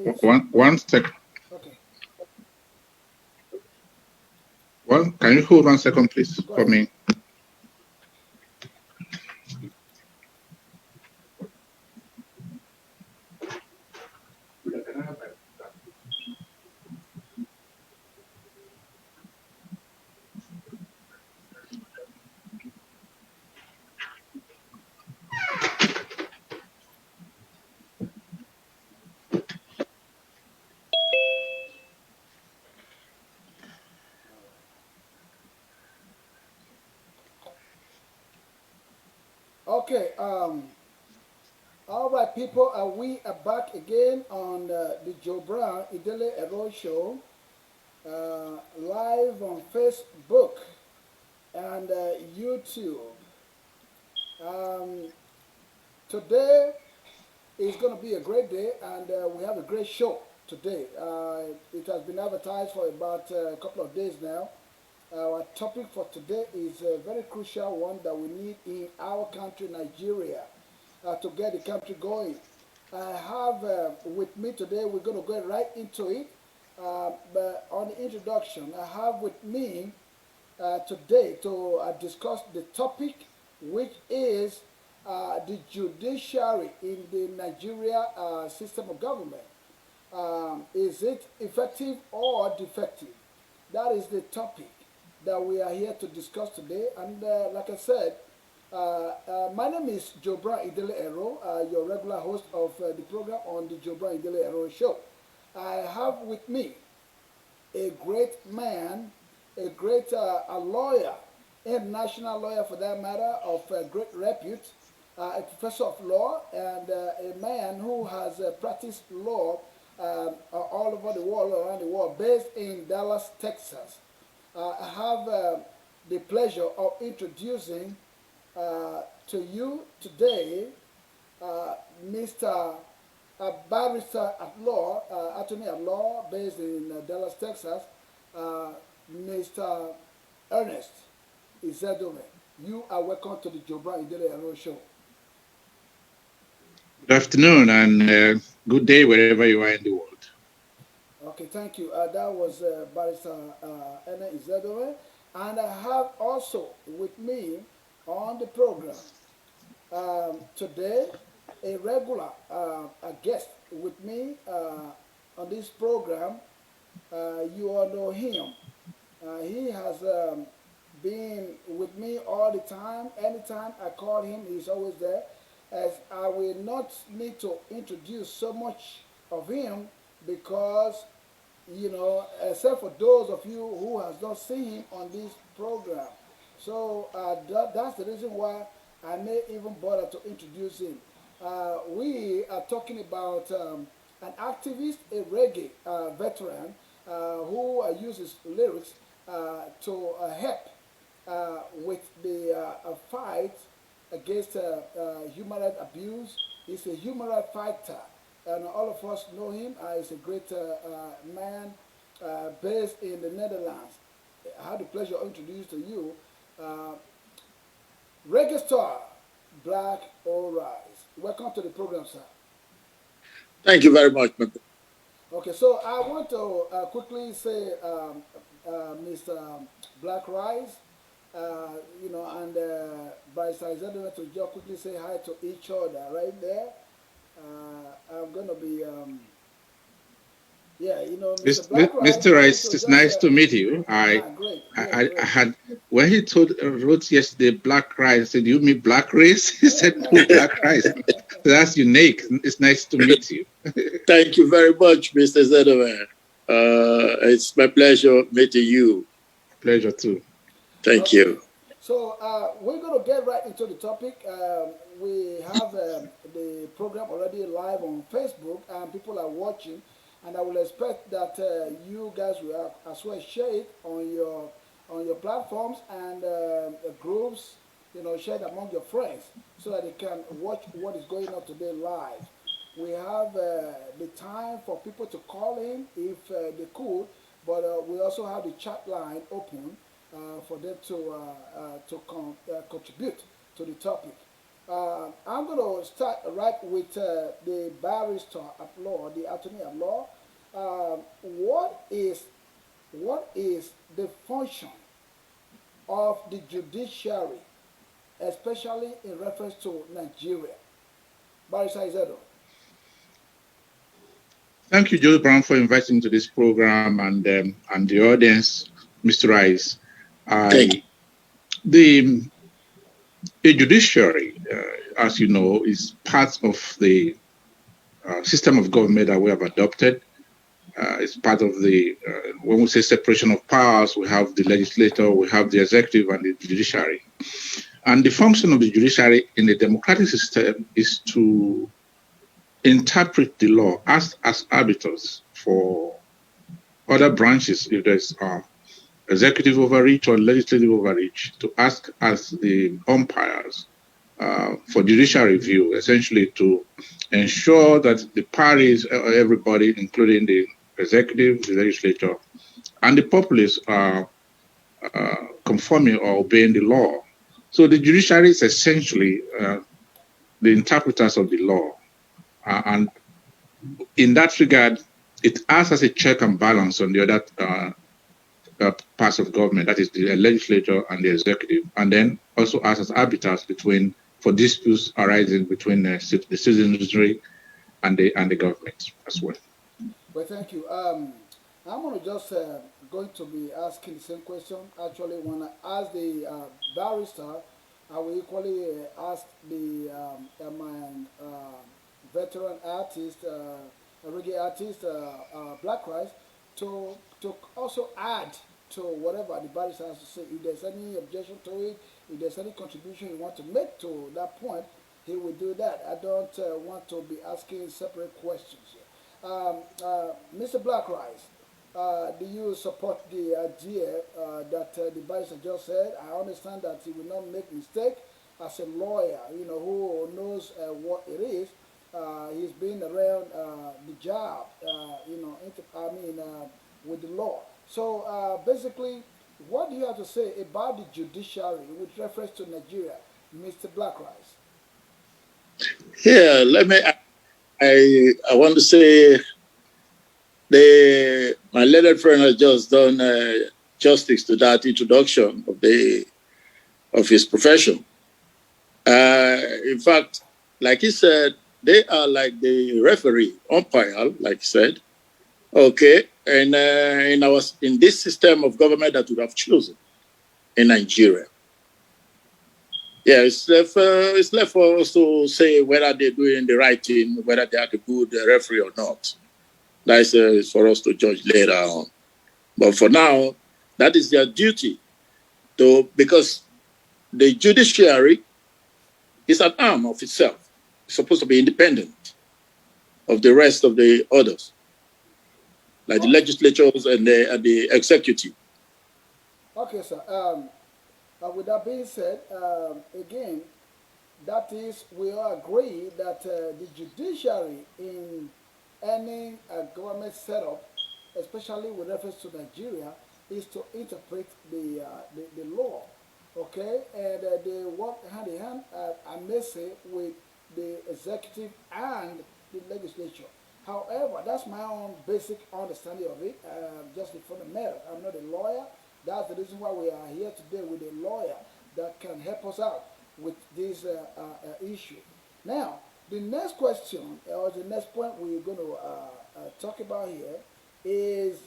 face. One second. Okay, Can you hold 1 second, please, go for ahead. me? Okay. All right, people. We are back again on the Joe Brown Idele-Ero show, live on Facebook and YouTube. Um, Today is going to be a great day, and we have a great show today. It has been advertised for about a couple of days now. Our topic for today is a very crucial one that we need in our country, Nigeria, to get the country going. I have with me today, we're going to go right into it. But on the introduction, I have with me today to discuss the topic, which is the judiciary in the Nigeria system of government. Is it effective or defective? That is the topic that we are here to discuss today. And like I said, my name is Jobra Idele-Ero, your regular host of the program on the Jobra Idele-Ero show. I have with me a great man, a great a lawyer, international lawyer for that matter, of great repute, a professor of law, and a man who has practiced law all over the world, around the world, based in Dallas, Texas. I have the pleasure of introducing to you today Mr. Barrister at law, attorney at law based in Dallas, Texas, uh, Mr. Ernest Izedome. You are welcome to the Jobra Idele-Ero show. Good afternoon and good day wherever you are in the world. Okay, thank you. That was Barrister Ernest Izedome. And I have also with me on the program today a regular a guest with me on this program. You all know him. He has been with me all the time. Anytime I call him, he's always there. As I will not need to introduce so much of him because, except for those of you who has not seen him on this program. So that's the reason why I may even bother to introduce him. We are talking about an activist, a reggae veteran who uses lyrics to help with the fight against human rights abuse. He's a human rights fighter, and all of us know him. He's a great man based in the Netherlands. I had the pleasure of introducing to you uh, reggae star Black All Rise. Welcome to the program, sir. Thank you very much, my brother. Okay, so I want to quickly say, Mr. Black Rise, and by Saizadona to just quickly say hi to each other right there. I'm gonna be, yeah, Mr. Black Rise. Mr. I want Rice, to it's just, nice to meet you. great, great, I great. had when he wrote yesterday Black Rice. I said, "Do you mean Black Race?" He said, "No, Black Rice." So that's unique. It's nice to meet you. Thank you very much, Mr. Zedover. It's my pleasure meeting you. Pleasure too. Thank Okay, you. so we're going to get right into the topic. We have the program already live on Facebook, and people are watching. And I will expect that you guys will as well share it on your platforms and groups. Share it among your friends so that they can watch what is going on today live. We have the time for people to call in if they could, but we also have the chat line open for them to contribute to the topic. I'm going to start right with the barrister at law, the attorney at law. What is the function of the judiciary, especially in reference to Nigeria? Barrister Izedo. Thank you, Joe Brown, for inviting me to this program and the audience, Mr. Rice. Thank you. The judiciary, as you know, is part of the system of government that we have adopted. It's part of when we say separation of powers, we have the legislature, we have the executive, and the judiciary. And the function of the judiciary in the democratic system is to interpret the law as arbiters for other branches, if there's executive overreach or legislative overreach, to ask as the umpires for judicial review, essentially to ensure that the parties, everybody, including the executive, the legislature, and the populace are conforming or obeying the law. So the judiciary is essentially the interpreters of the law. And in that regard, it acts as a check and balance on the other parts of government, that is the legislature and the executive, and then also acts as arbiters for disputes arising between the citizenry and the government as well. Well, thank you. I'm going to just going to be asking the same question. Actually, when I ask the barrister, I will equally ask the my veteran artist, reggae artist, Black Rice, to also add to whatever the barrister has to say. If there's any objection to it, if there's any contribution you want to make to that point, he will do that. I don't want to be asking separate questions here. Mr. Black Rice, do you support the idea that the barrister just said? I understand that he will not make mistake as a lawyer, who knows what it is. He's been around the job, with the law. So basically, what do you have to say about the judiciary with reference to Nigeria, Mr. Black Rice? Yeah, I want to say my learned friend has just done justice to that introduction of his profession. In fact, like he said, they are like the referee, umpire, like he said. Okay, and in this system of government that we have chosen in Nigeria. Yeah, it's left for us to say whether they're doing the right thing, whether they are the good referee or not. That is for us to judge later on. But for now, that is their duty, because the judiciary is an arm of itself. It's supposed to be independent of the rest of the others, like the legislatures and the executive. Okay, sir. With that being said, again, that is, we all agree that the judiciary in any government setup, especially with reference to Nigeria, is to interpret the law, okay? And they work hand in hand, I may say, with the executive and the legislature. However, that's my own basic understanding of it, just from the merit. I'm not a lawyer. That's the reason why we are here today with a lawyer that can help us out with this issue. Now, the next question, or the next point we're going to talk about here is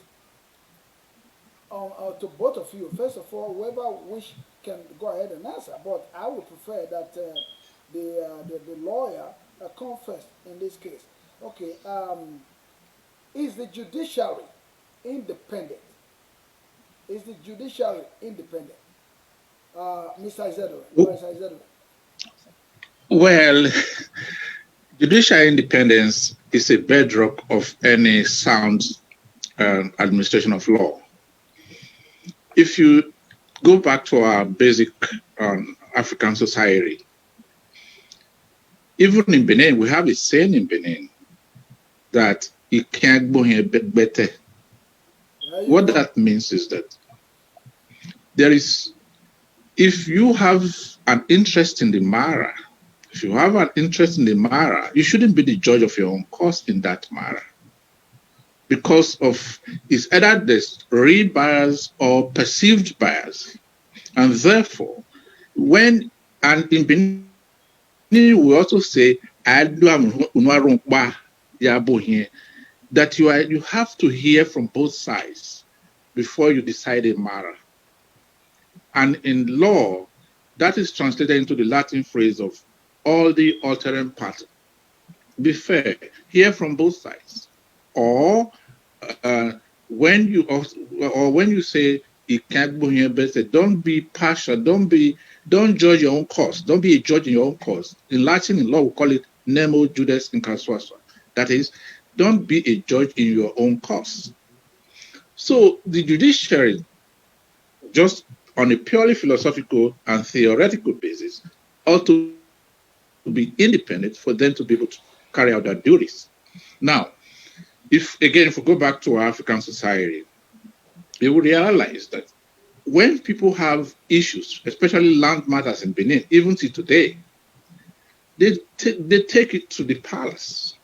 to both of you. First of all, whoever wish can go ahead and answer, but I would prefer that the lawyer come first in this case. Okay, is the judiciary independent? Is the judiciary independent? Mr. Izedo. Well, judicial independence is a bedrock of any sound administration of law. If you go back to our basic African society, even in Benin, we have a saying in Benin that you can't go here better. What that means is that if you have an interest in the Mara, If you have an interest in the matter, you shouldn't be the judge of your own cause in that matter because of it's either there's real bias or perceived bias. And therefore, when and in Benin, we also say, that you have to hear from both sides before you decide a matter. And in law, that is translated into the Latin phrase of all the altering part. Be fair, hear from both sides. Or uh, when you or when you say it can't be here, but don't be partial, don't judge your own cause, don't be a judge in your own cause. In Latin, in law, we call it nemo juris in causa. That is, don't be a judge in your own cause. So the judiciary, just on a purely philosophical and theoretical basis, ought to be independent for them to be able to carry out their duties. Now, if we go back to our African society, you will realize that when people have issues, especially land matters in Benin, even to today, they take it to the palace.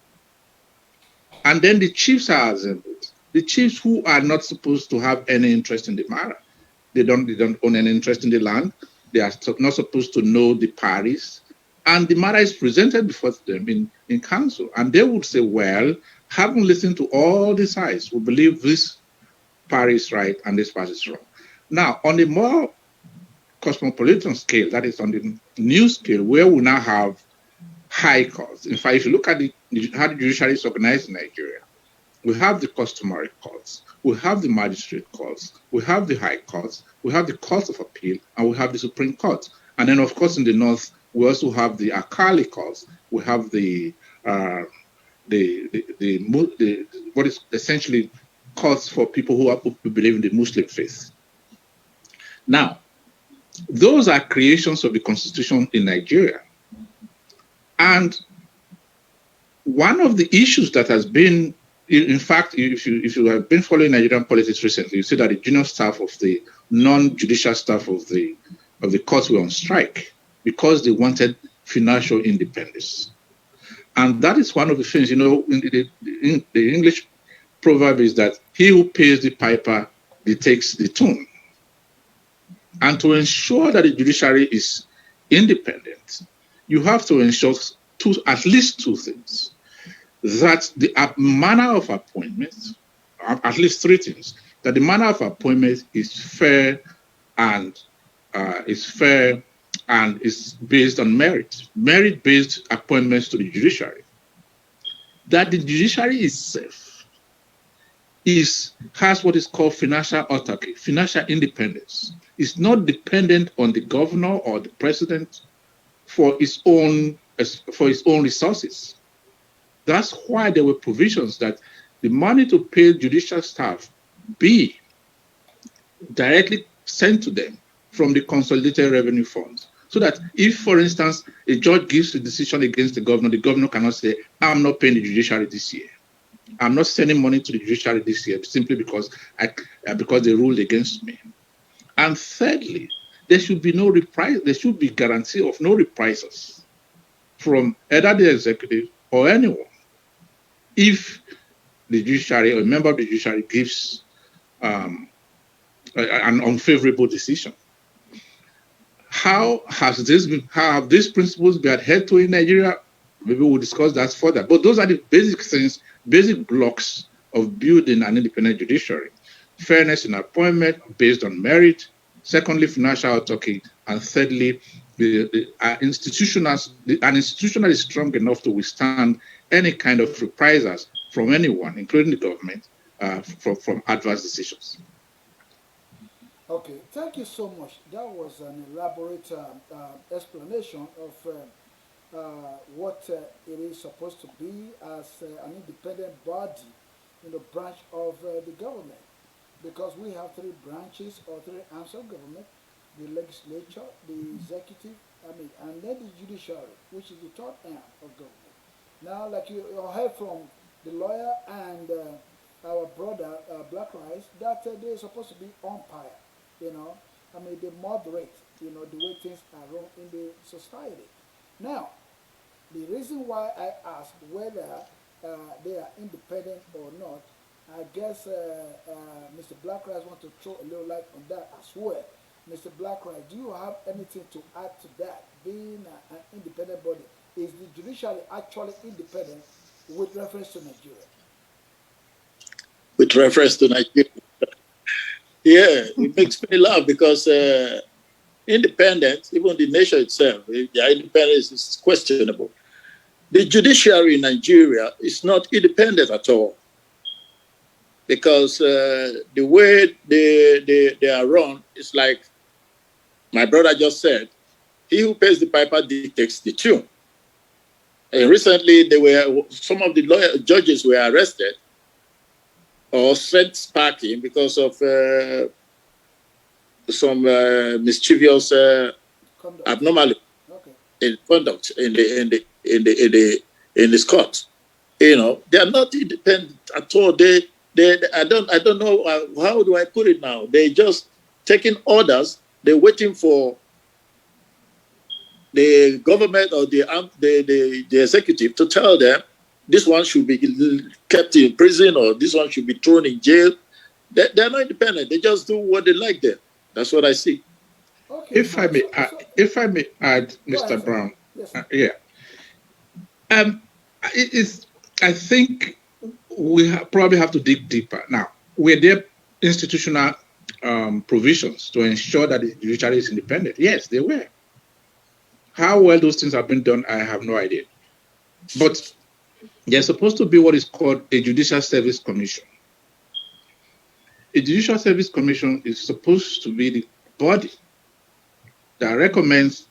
And then the chiefs are assembled. The chiefs who are not supposed to have any interest in the matter. They don't own any interest in the land. They are not supposed to know the parties. And the matter is presented before them in council. And they would say, well, having listened to all the sides, we believe this party is right and this party is wrong. Now, on a more cosmopolitan scale, that is on the new scale, where we now have high courts. In fact, if you look at how the judiciary is organized in Nigeria, we have the customary courts, we have the magistrate courts, we have the high courts, we have the courts of appeal, and we have the Supreme Court. And then, of course, in the north, we also have the Akali courts, we have uh, the what is essentially courts for people who believe in the Muslim faith. Now, those are creations of the constitution in Nigeria. And one of the issues that has been, in fact, if you have been following Nigerian politics recently, you see that the junior staff of the non-judicial staff of the courts were on strike because they wanted financial independence. And that is one of the things, the English proverb is that he who pays the piper takes the tune. And to ensure that the judiciary is independent, you have to ensure at least two things: that the manner of appointment, at least three things, that the manner of appointment is fair and is based on merit-based appointments to the judiciary. That the judiciary itself has what is called financial autarky, financial independence. It's not dependent on the governor or the president for its own resources. That's why there were provisions that the money to pay judicial staff be directly sent to them from the consolidated revenue funds. So that if, for instance, a judge gives a decision against the governor cannot say, I'm not paying the judiciary this year. I'm not sending money to the judiciary this year simply because they ruled against me. And thirdly, there should be no reprisal. There should be guarantee of no reprisals from either the executive or anyone if the judiciary or a member of the judiciary gives an unfavorable decision. How have these principles been adhered to in Nigeria? Maybe we'll discuss that further. But those are the basic things, basic blocks of building an independent judiciary. Fairness in appointment based on merit. Secondly, financial autarky. And thirdly, an institution that is strong enough to withstand any kind of reprisals from anyone, including the government, from adverse decisions. Okay, thank you so much. That was an elaborate explanation of what it is supposed to be as an independent body in the branch of the government. Because we have three branches or three arms of government: the legislature, the executive, and then the judiciary, which is the third arm of government. Now, like you heard from the lawyer and our brother Black Rice, that they're supposed to be umpire, you know. They moderate, the way things are run in the society. Now, The reason why I ask whether they are independent or not, I guess Mr. Blackrice wants to throw a little light on that as well. Mr. Blackrice, do you have anything to add to that? Being an independent body, is the judiciary actually independent with reference to Nigeria? With reference to Nigeria, yeah, it makes me laugh because independence, even the nation itself, their independence is questionable. The judiciary in Nigeria is not independent at all because the way they are run is like my brother just said, he who pays the piper dictates the tune. And recently, some of the judges were arrested or sent packing because of some mischievous abnormality Okay. in conduct in this court. You know, they are not independent at all. I don't know how do I put it now. They just taking orders. They're waiting for the government or the executive to tell them this one should be kept in prison or this one should be thrown in jail. They're not independent. They just do what they like there. That's what I see. Okay, If I may add, go ahead, Mr. sir. Brown, Yes, sir. yeah, it is. I think we probably have to dig deeper. Now, were there institutional provisions to ensure that the judiciary is independent? Yes, they were. How well those things have been done, I have no idea. But there's supposed to be what is called a Judicial Service Commission. A Judicial Service Commission is supposed to be the body that recommends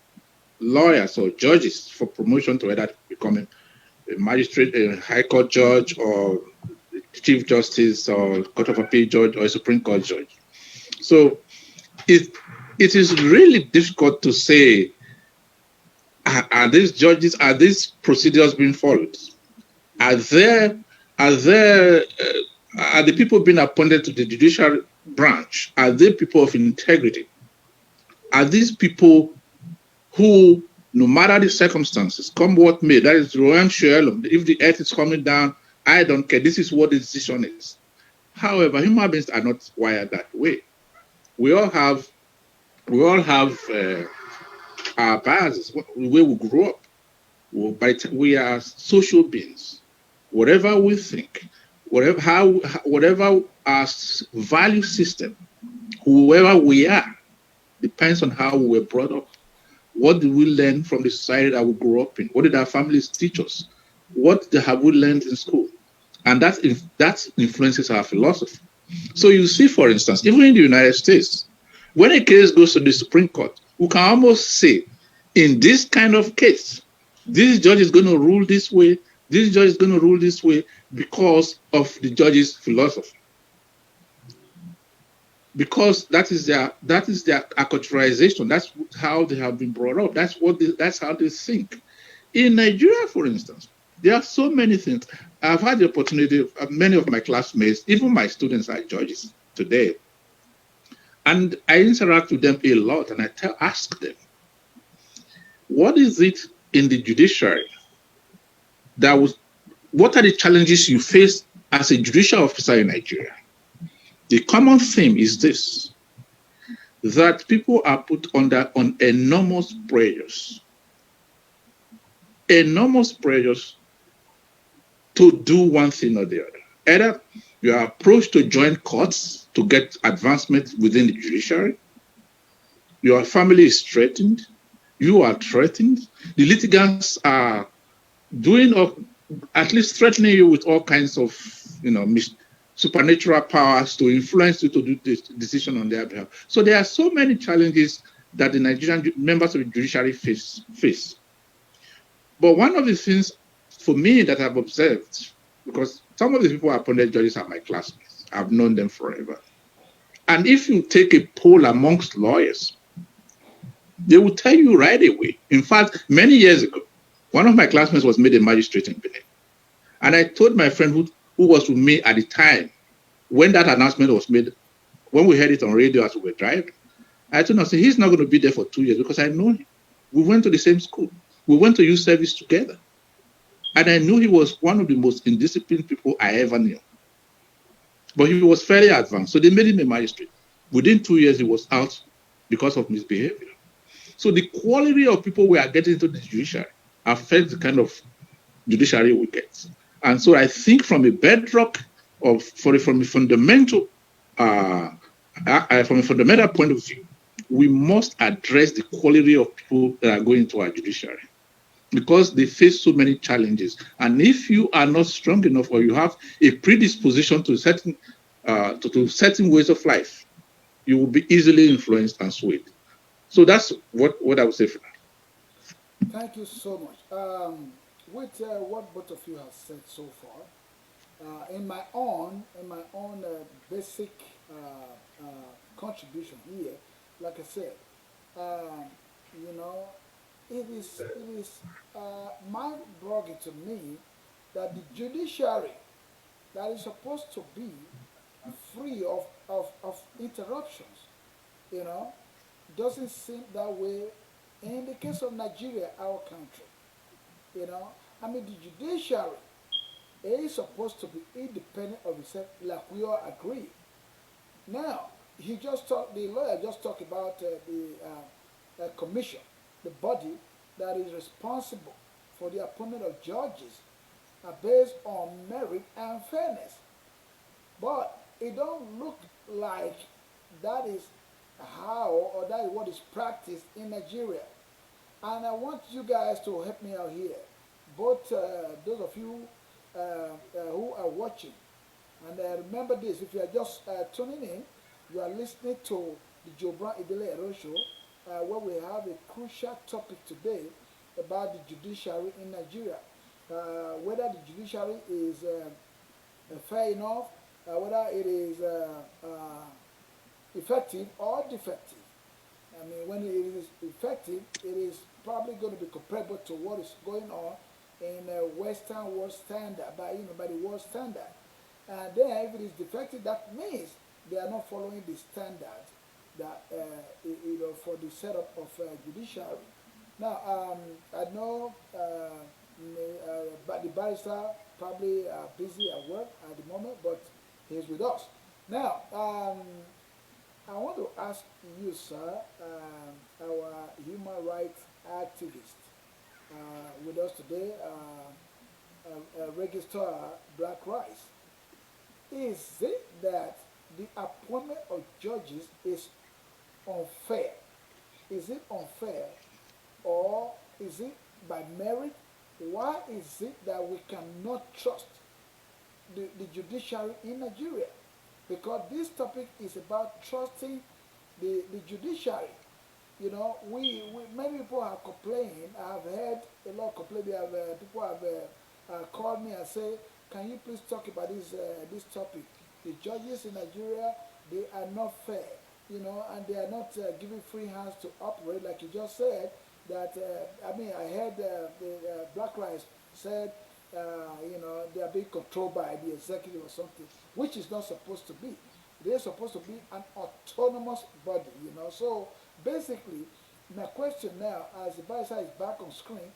lawyers or judges for promotion to either become a magistrate, a high court judge, or chief justice, or court of appeal judge, or a Supreme Court judge. So it is really difficult to say, are these judges, are these procedures being followed? Are the people being appointed to the judicial branch, are they people of integrity? Are these people who, no matter the circumstances, come what may, that is Rohan Shuelum, if the earth is coming down, I don't care, this is what the decision is. However, human beings are not wired that way. We all have our biases, the way we grew up. We are social beings. Whatever we think, whatever our value system, whoever we are, depends on how we were brought up. What did we learn from the society that we grew up in? What did our families teach us? What have we learned in school? And that influences our philosophy. So you see, for instance, even in the United States, when a case goes to the Supreme Court, we can almost say, in this kind of case, this judge is going to rule this way, this judge is going to rule this way because of the judge's philosophy. Because that is their acculturation. That's how they have been brought up. That's how they think. In Nigeria, for instance, there are so many things. I've had the opportunity, many of my classmates, even my students are judges today. And I interact with them a lot, and I ask them, what is it in the judiciary what are the challenges you face as a judicial officer in Nigeria? The common theme is this, that people are put on enormous pressures to do one thing or the other. Either you are approached to join courts to get advancement within the judiciary, your family is threatened, you are threatened, the litigants are doing or at least threatening you with all kinds of supernatural powers to influence you to do this decision on their behalf. So there are so many challenges that the Nigerian members of the judiciary face. But one of the things for me that I've observed, because some of the people who are appointed judges are my classmates, I've known them forever. And if you take a poll amongst lawyers, they will tell you right away. In fact, many years ago, one of my classmates was made a magistrate in Benin. And I told my friend who was with me at the time, when that announcement was made, when we heard it on radio as we were driving, I told him, he's not going to be there for 2 years because I know him. We went to the same school. We went to youth service together. And I knew he was one of the most indisciplined people I ever knew. But he was fairly advanced. So they made him a magistrate. Within 2 years, he was out because of misbehavior. So the quality of people we are getting into the judiciary affects the kind of judiciary we get. And so I think from a bedrock from a fundamental point of view, we must address the quality of people that are going into our judiciary because they face so many challenges. And if you are not strong enough or you have a predisposition to certain ways of life, you will be easily influenced and swayed. So that's what I would say for that. Thank you so much. With what both of you have said so far, in my own basic contribution here, like I said, um, you know, it is mind-boggling to me that the judiciary that is supposed to be free of interruptions, you know, doesn't seem that way in the case of Nigeria, our country. You know, I mean, the judiciary is supposed to be independent of itself, like we all agree. Now, the lawyer just talked about the commission, the body that is responsible for the appointment of judges based on merit and fairness. But it don't look like that is how or that is what is practiced in Nigeria. And I want you guys to help me out here. Both those of you who are watching, and remember this, if you are just tuning in, you are listening to the Jobran Idele-Ero show, where we have a crucial topic today about the judiciary in Nigeria. Whether the judiciary is fair enough, whether it is effective or defective. I mean, when it is effective, it is probably going to be comparable to what is going on in Western world standard, by the world standard. And then, if it is defective, that means they are not following the standard that for the setup of judiciary. Now, I know but the barrister probably busy at work at the moment, but he's with us. Now, I want to ask you, sir, our human rights activist with us today, Registrar Black Rice. Is it that the appointment of judges is unfair? Is it unfair or is it by merit? Why is it that we cannot trust the judiciary in Nigeria? Because this topic is about trusting the judiciary. You know, many people have complained. I have heard a lot of complaints. People have called me and say, "Can you please talk about this topic? The judges in Nigeria, they are not fair, you know, and they are not giving free hands to operate, like you just said." That I mean, I heard the Black Rice said, they are being controlled by the executive or something, which is not supposed to be. They're supposed to be an autonomous body, you know. So basically, my question now, as the barrister is back on screen,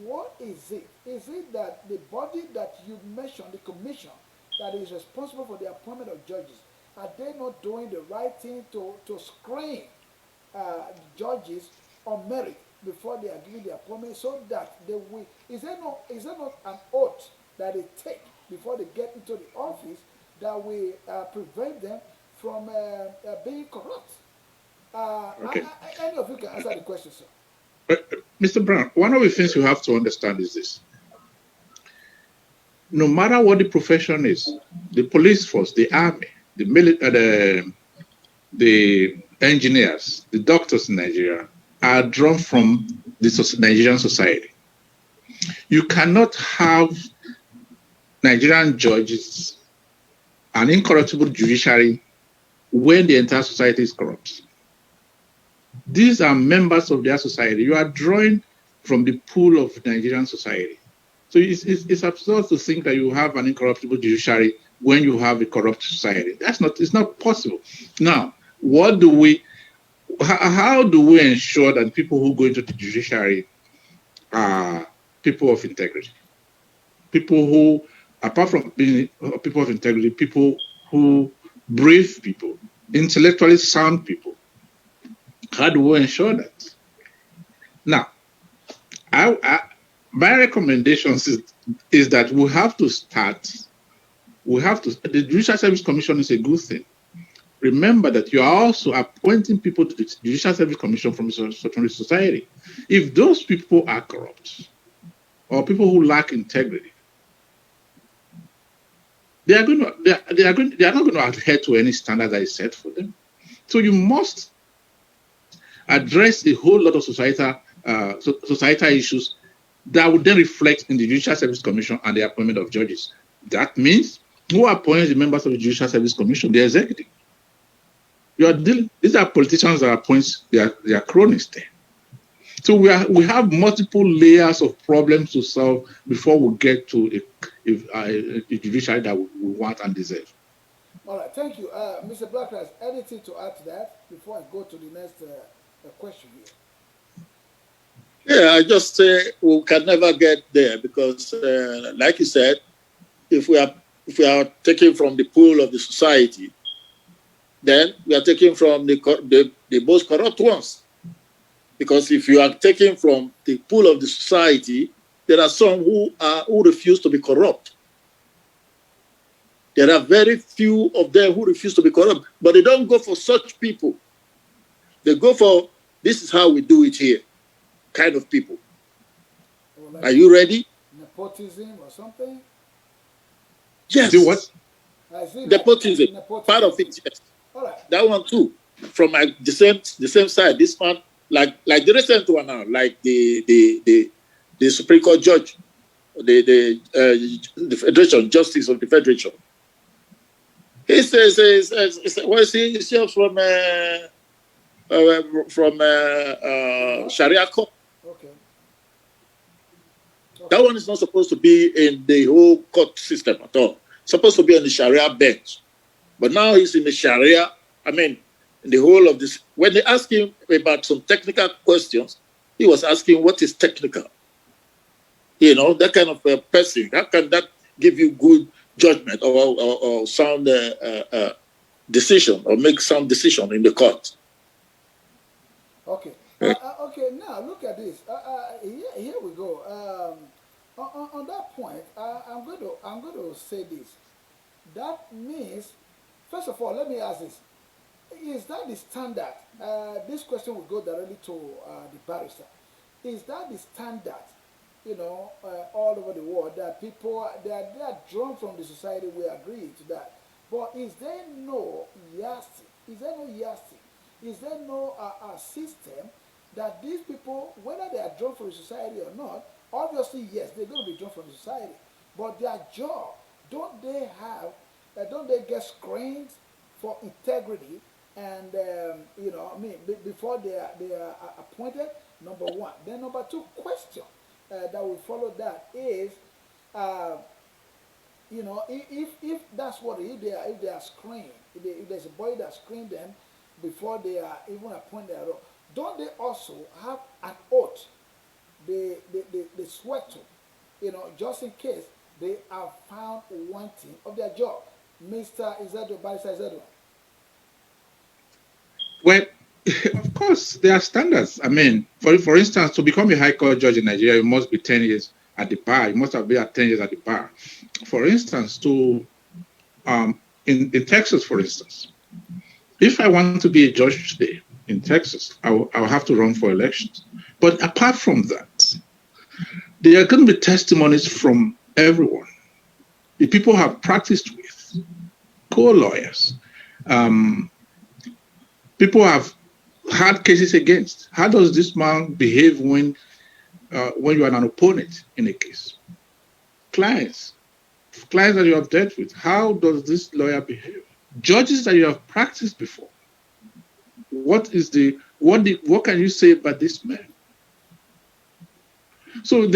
what is it? Is it that the body that you mentioned, the commission, that is responsible for the appointment of judges, are they not doing the right thing to screen judges on merit before they are given the appointment, so that they will? Is there not an oath that they take before they get into the office that will prevent them from being corrupt? Okay. Any of you can answer the question, sir. Mr. Brown, one of the things you have to understand is this. No matter what the profession is, the police force, the army, the military, the engineers, the doctors in Nigeria are drawn from the Nigerian society. You cannot have Nigerian judges, an incorruptible judiciary, when the entire society is corrupt. These are members of their society. You are drawing from the pool of Nigerian society. So it's absurd to think that you have an incorruptible judiciary when you have a corrupt society. It's not possible. Now, how do we ensure that people who go into the judiciary are people of integrity? people who, apart from being people of integrity, people who brave people, intellectually sound people. How do we ensure that? Now, my recommendations is that we have to start. The Judicial Service Commission is a good thing. Remember that you are also appointing people to the Judicial Service Commission from society. If those people are corrupt or people who lack integrity, they are not going to adhere to any standard that is set for them. So you must address a whole lot of societal issues that would then reflect in the Judicial Service Commission and the appointment of judges. That means who appoints the members of the Judicial Service Commission? The executive. These are politicians that appoint their cronies there. So we have multiple layers of problems to solve before we get to a judiciary that we want and deserve. All right, thank you. Mr. Blackras, anything to add to that before I go to the next question here? Yeah, I just say we can never get there because, like you said, if we are taking from the pool of the society, then we are taking from the most corrupt ones. Because if you are taking from the pool of the society, there are some who refuse to be corrupt. There are very few of them who refuse to be corrupt, but they don't go for such people. They go for, this is how we do it here, kind of people. Like, are you ready? Nepotism or something? Yes. Do what? Nepotism. Part of it, yes. All right. That one too. From the same side, this one, like the recent one now, like the Supreme Court judge, the Federation, Justice of the Federation. He says, what is he? He from Sharia court. Okay. That one is not supposed to be in the whole court system at all. It's supposed to be on the Sharia bench. But now he's in the Sharia, in the whole of this. When they asked him about some technical questions, he was asking, what is technical? You know, that kind of person. How can that give you good judgment or sound decision or make sound decision in the court? Okay. Okay, now look at this. Here we go. On that point, I'm going to say this. That means, first of all, let me ask this: is that the standard? This question will go directly to the barrister. Is that the standard? You know, all over the world, that people they are drawn from the society. We agree to that. But is there no yardstick? Is there no yardstick? Is there no system that these people, whether they are drawn from the society or not, obviously yes, they're going to be drawn from the society, but their job, don't they get screened for integrity and before they are appointed? Number one. Then number two question that will follow that is, if that's what if they are screened, if there's a body that screened them before they are even appointed at all, don't they also have an oath they swear to, just in case they are found wanting of their job? Mr. Izado, Barrister Izado. Well, of course, there are standards. For instance, to become a high court judge in Nigeria, you must be 10 years at the bar. You must have been at 10 years at the bar. For instance, in Texas, for instance, if I want to be a judge today in Texas, I'll have to run for elections. But apart from that, there are going to be testimonies from everyone. The people have practiced with, co-lawyers, people have had cases against. How does this man behave when you are an opponent in a case? Clients that you have dealt with, how does this lawyer behave? Judges that you have practiced before, what can you say about this man? So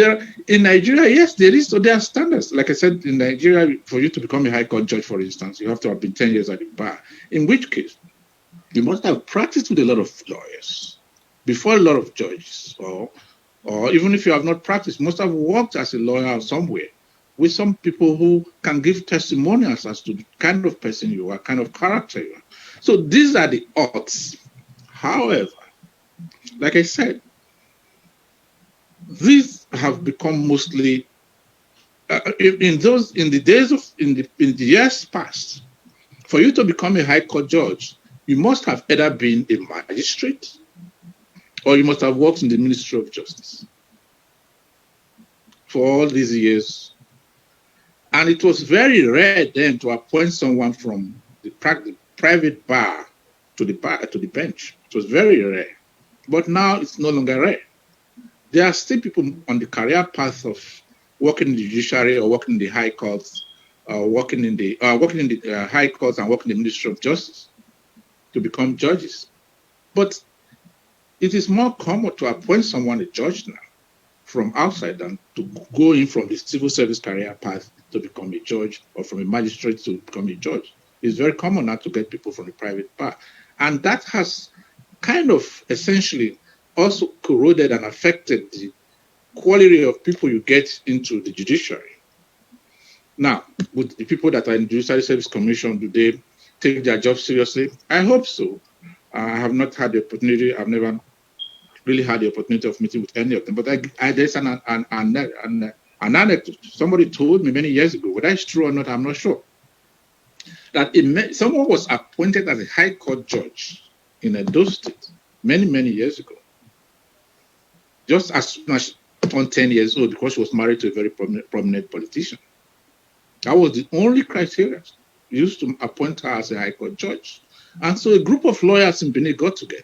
in Nigeria, yes, there are standards. Like I said, in Nigeria, for you to become a high court judge, for instance, you have to have been 10 years at the bar. In which case, you must have practiced with a lot of lawyers before a lot of judges, or even if you have not practiced, you must have worked as a lawyer somewhere with some people who can give testimonials as to the kind of person you are, kind of character you are. So these are the odds. However, like I said, these have become mostly in the years past. For you to become a high court judge, you must have either been a magistrate or you must have worked in the Ministry of Justice for all these years. And it was very rare then to appoint someone from the private bar to the bench. It was very rare. But now it's no longer rare. There are still people on the career path of working in the judiciary or working in the high courts, working in the high courts and working in the Ministry of Justice to become judges. But it is more common to appoint someone a judge now from outside than to go in from the civil service career path to become a judge or from a magistrate to become a judge. It's very common now to get people from the private bar. And that has kind of essentially also corroded and affected the quality of people you get into the judiciary. Now, with the people that are in the Judicial Service Commission, do they take their job seriously? I hope so. I have not had the opportunity. I've never really had the opportunity of meeting with any of them. But there's an anecdote. Somebody told me many years ago, whether it's true or not, I'm not sure, that someone was appointed as a high court judge in Edo State many, many years ago, just as soon as she turned 10 years old, because she was married to a very prominent politician. That was the only criteria used to appoint her as a high court judge. And so a group of lawyers in Benin got together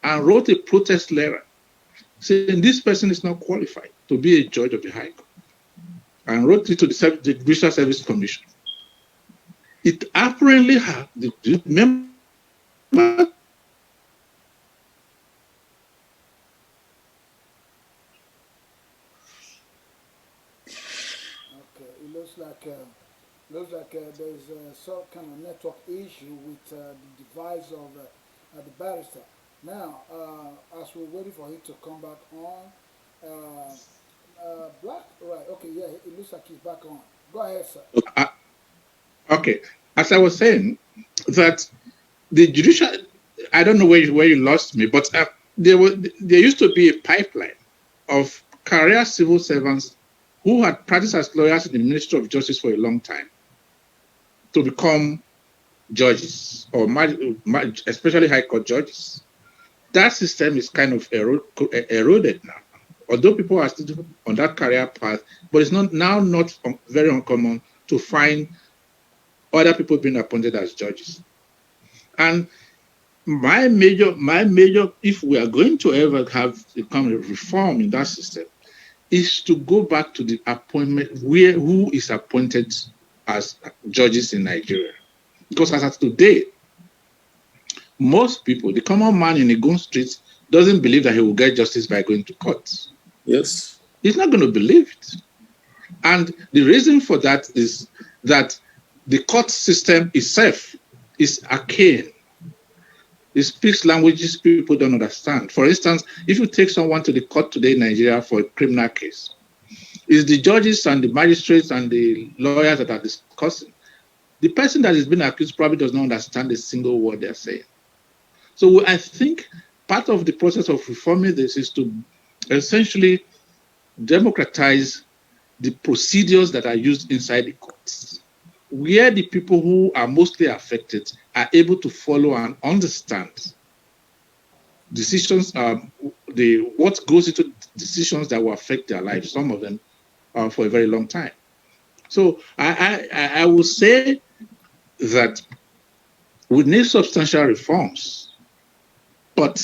and wrote a protest letter saying this person is not qualified to be a judge of the High Court, and wrote it to the Judicial Service Commission. It apparently had the members. Okay, it looks like there's some kind of network issue with the device of the barrister. Now, as we're waiting for him to come back on, Black, right? Okay, yeah, it looks like he's back on. Go ahead, sir. Okay, as I was saying, that the judicial, I don't know where you lost me, but there used to be a pipeline of career civil servants who had practiced as lawyers in the Ministry of Justice for a long time to become judges, or especially high court judges. That system is kind of eroded now. Although people are still on that career path, but it's not very uncommon to find other people being appointed as judges. And my major, if we are going to ever have a kind of reform in that system, is to go back to the appointment who is appointed as judges in Nigeria. Because as of today, most people, the common man in Ogun Street, doesn't believe that he will get justice by going to court. Yes. He's not going to believe it. And the reason for that is that the court system itself is arcane. It speaks languages people don't understand. For instance, if you take someone to the court today in Nigeria for a criminal case, it's the judges and the magistrates and the lawyers that are discussing. The person that is being accused probably does not understand a single word they're saying. So I think part of the process of reforming this is to essentially democratize the procedures that are used inside the courts, where the people who are mostly affected are able to follow and understand decisions, what goes into decisions that will affect their lives, some of them for a very long time. So I will say that we need substantial reforms, but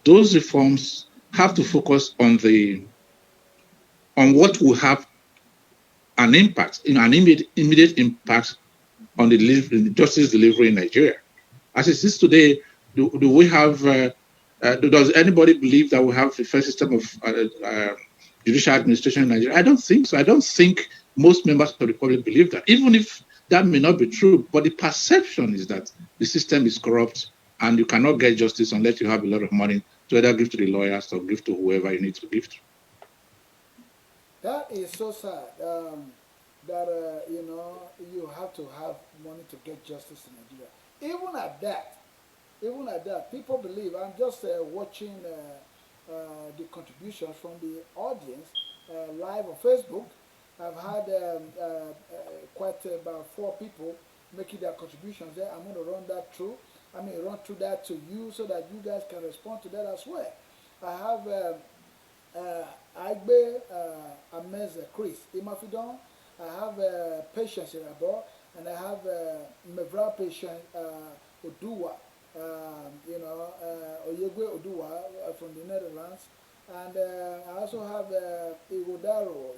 those reforms have to focus on what will have an impact, an immediate impact on the justice delivery in Nigeria. As it is today, do we have? Does anybody believe that we have a fair system of judicial administration in Nigeria? I don't think so. I don't think most members of the public believe that, even if that may not be true. But the perception is that the system is corrupt and you cannot get justice unless you have a lot of money to either give to the lawyers or give to whoever you need to give to. That is so sad. That you know, you have to have money to get justice in Nigeria. Even at that, even at that, people believe. I'm just watching the contributions from the audience live on Facebook. I've had quite about 4 people making their contributions there. I'm going to run that through. I mean, run through that to you so that you guys can respond to that as well. I have Agbe Ameze Chris Imafidon. I have Patience Irabo, and I have Mevra Patient Oduwa, Oyegwe Oduwa from the Netherlands. And I also have Igodaro,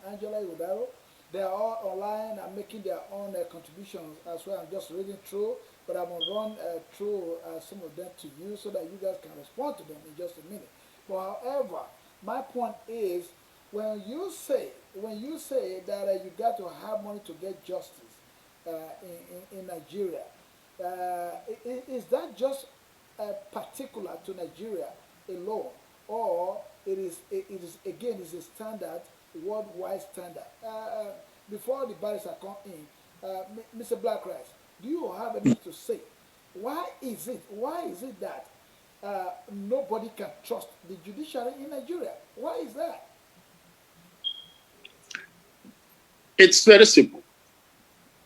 Angela Igodaro. They are all online and making their own contributions as well. I'm just reading through, but I'm going to run through some of them to you so that you guys can respond to them in just a minute. But however, my point is, when you say that you got to have money to get justice in Nigeria, is that just particular to Nigeria alone, or it is again is a standard, worldwide standard? Before the barrister come in, Mr. Black Rice, do you have anything to say? Why is it? Why is it that nobody can trust the judiciary in Nigeria? Why is that? It's very simple.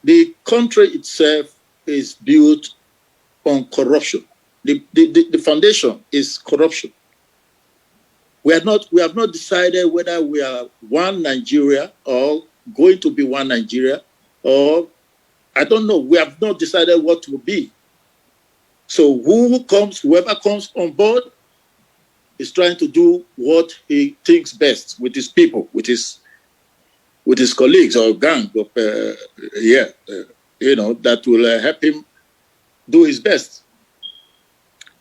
The country itself is built on corruption. The foundation is corruption. We have not decided whether we are one Nigeria or going to be one Nigeria, or I don't know. We have not decided what will be. So whoever comes on board is trying to do what he thinks best with his people, with his colleagues or gang of that will help him do his best.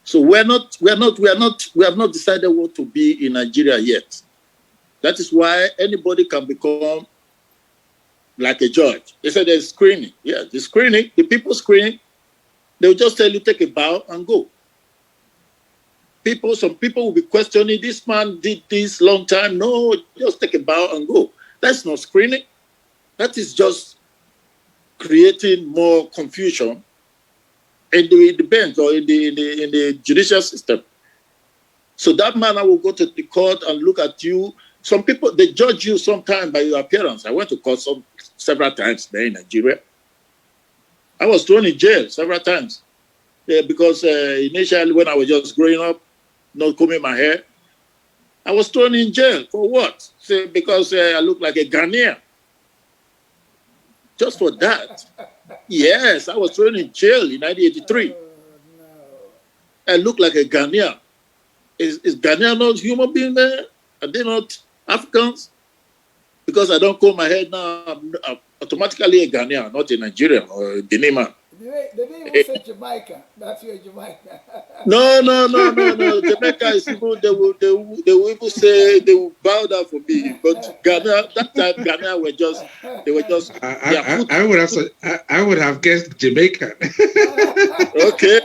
So we have not decided what to be in Nigeria yet. That is why anybody can become like a judge. They said there's screening. Yeah, the people screening, they'll just tell you, take a bow and go. Some people will be questioning, this man did this long time. No, just take a bow and go. That's not screening. That is just creating more confusion in the bench or in the judicial system. So that man will go to the court and look at you. Some people, they judge you sometimes by your appearance. I went to court several times there in Nigeria. I was thrown in jail several times because initially when I was just growing up, not combing my hair, I was thrown in jail for what? Because I look like a Ghanaian. Just for that. Yes, I was thrown in jail in 1983. No. I look like a Ghanaian. Is Ghanaian not human being there? Are they not Africans? Because I don't comb my hair now, I'm automatically a Ghanaian, not a Nigerian or a Benin man. They didn't even say Jamaica. That's your Jamaica. No. Jamaica is people, they will even say, they will bow down for me. But Ghana, that time Ghana were just. I would have guessed Jamaican. Okay.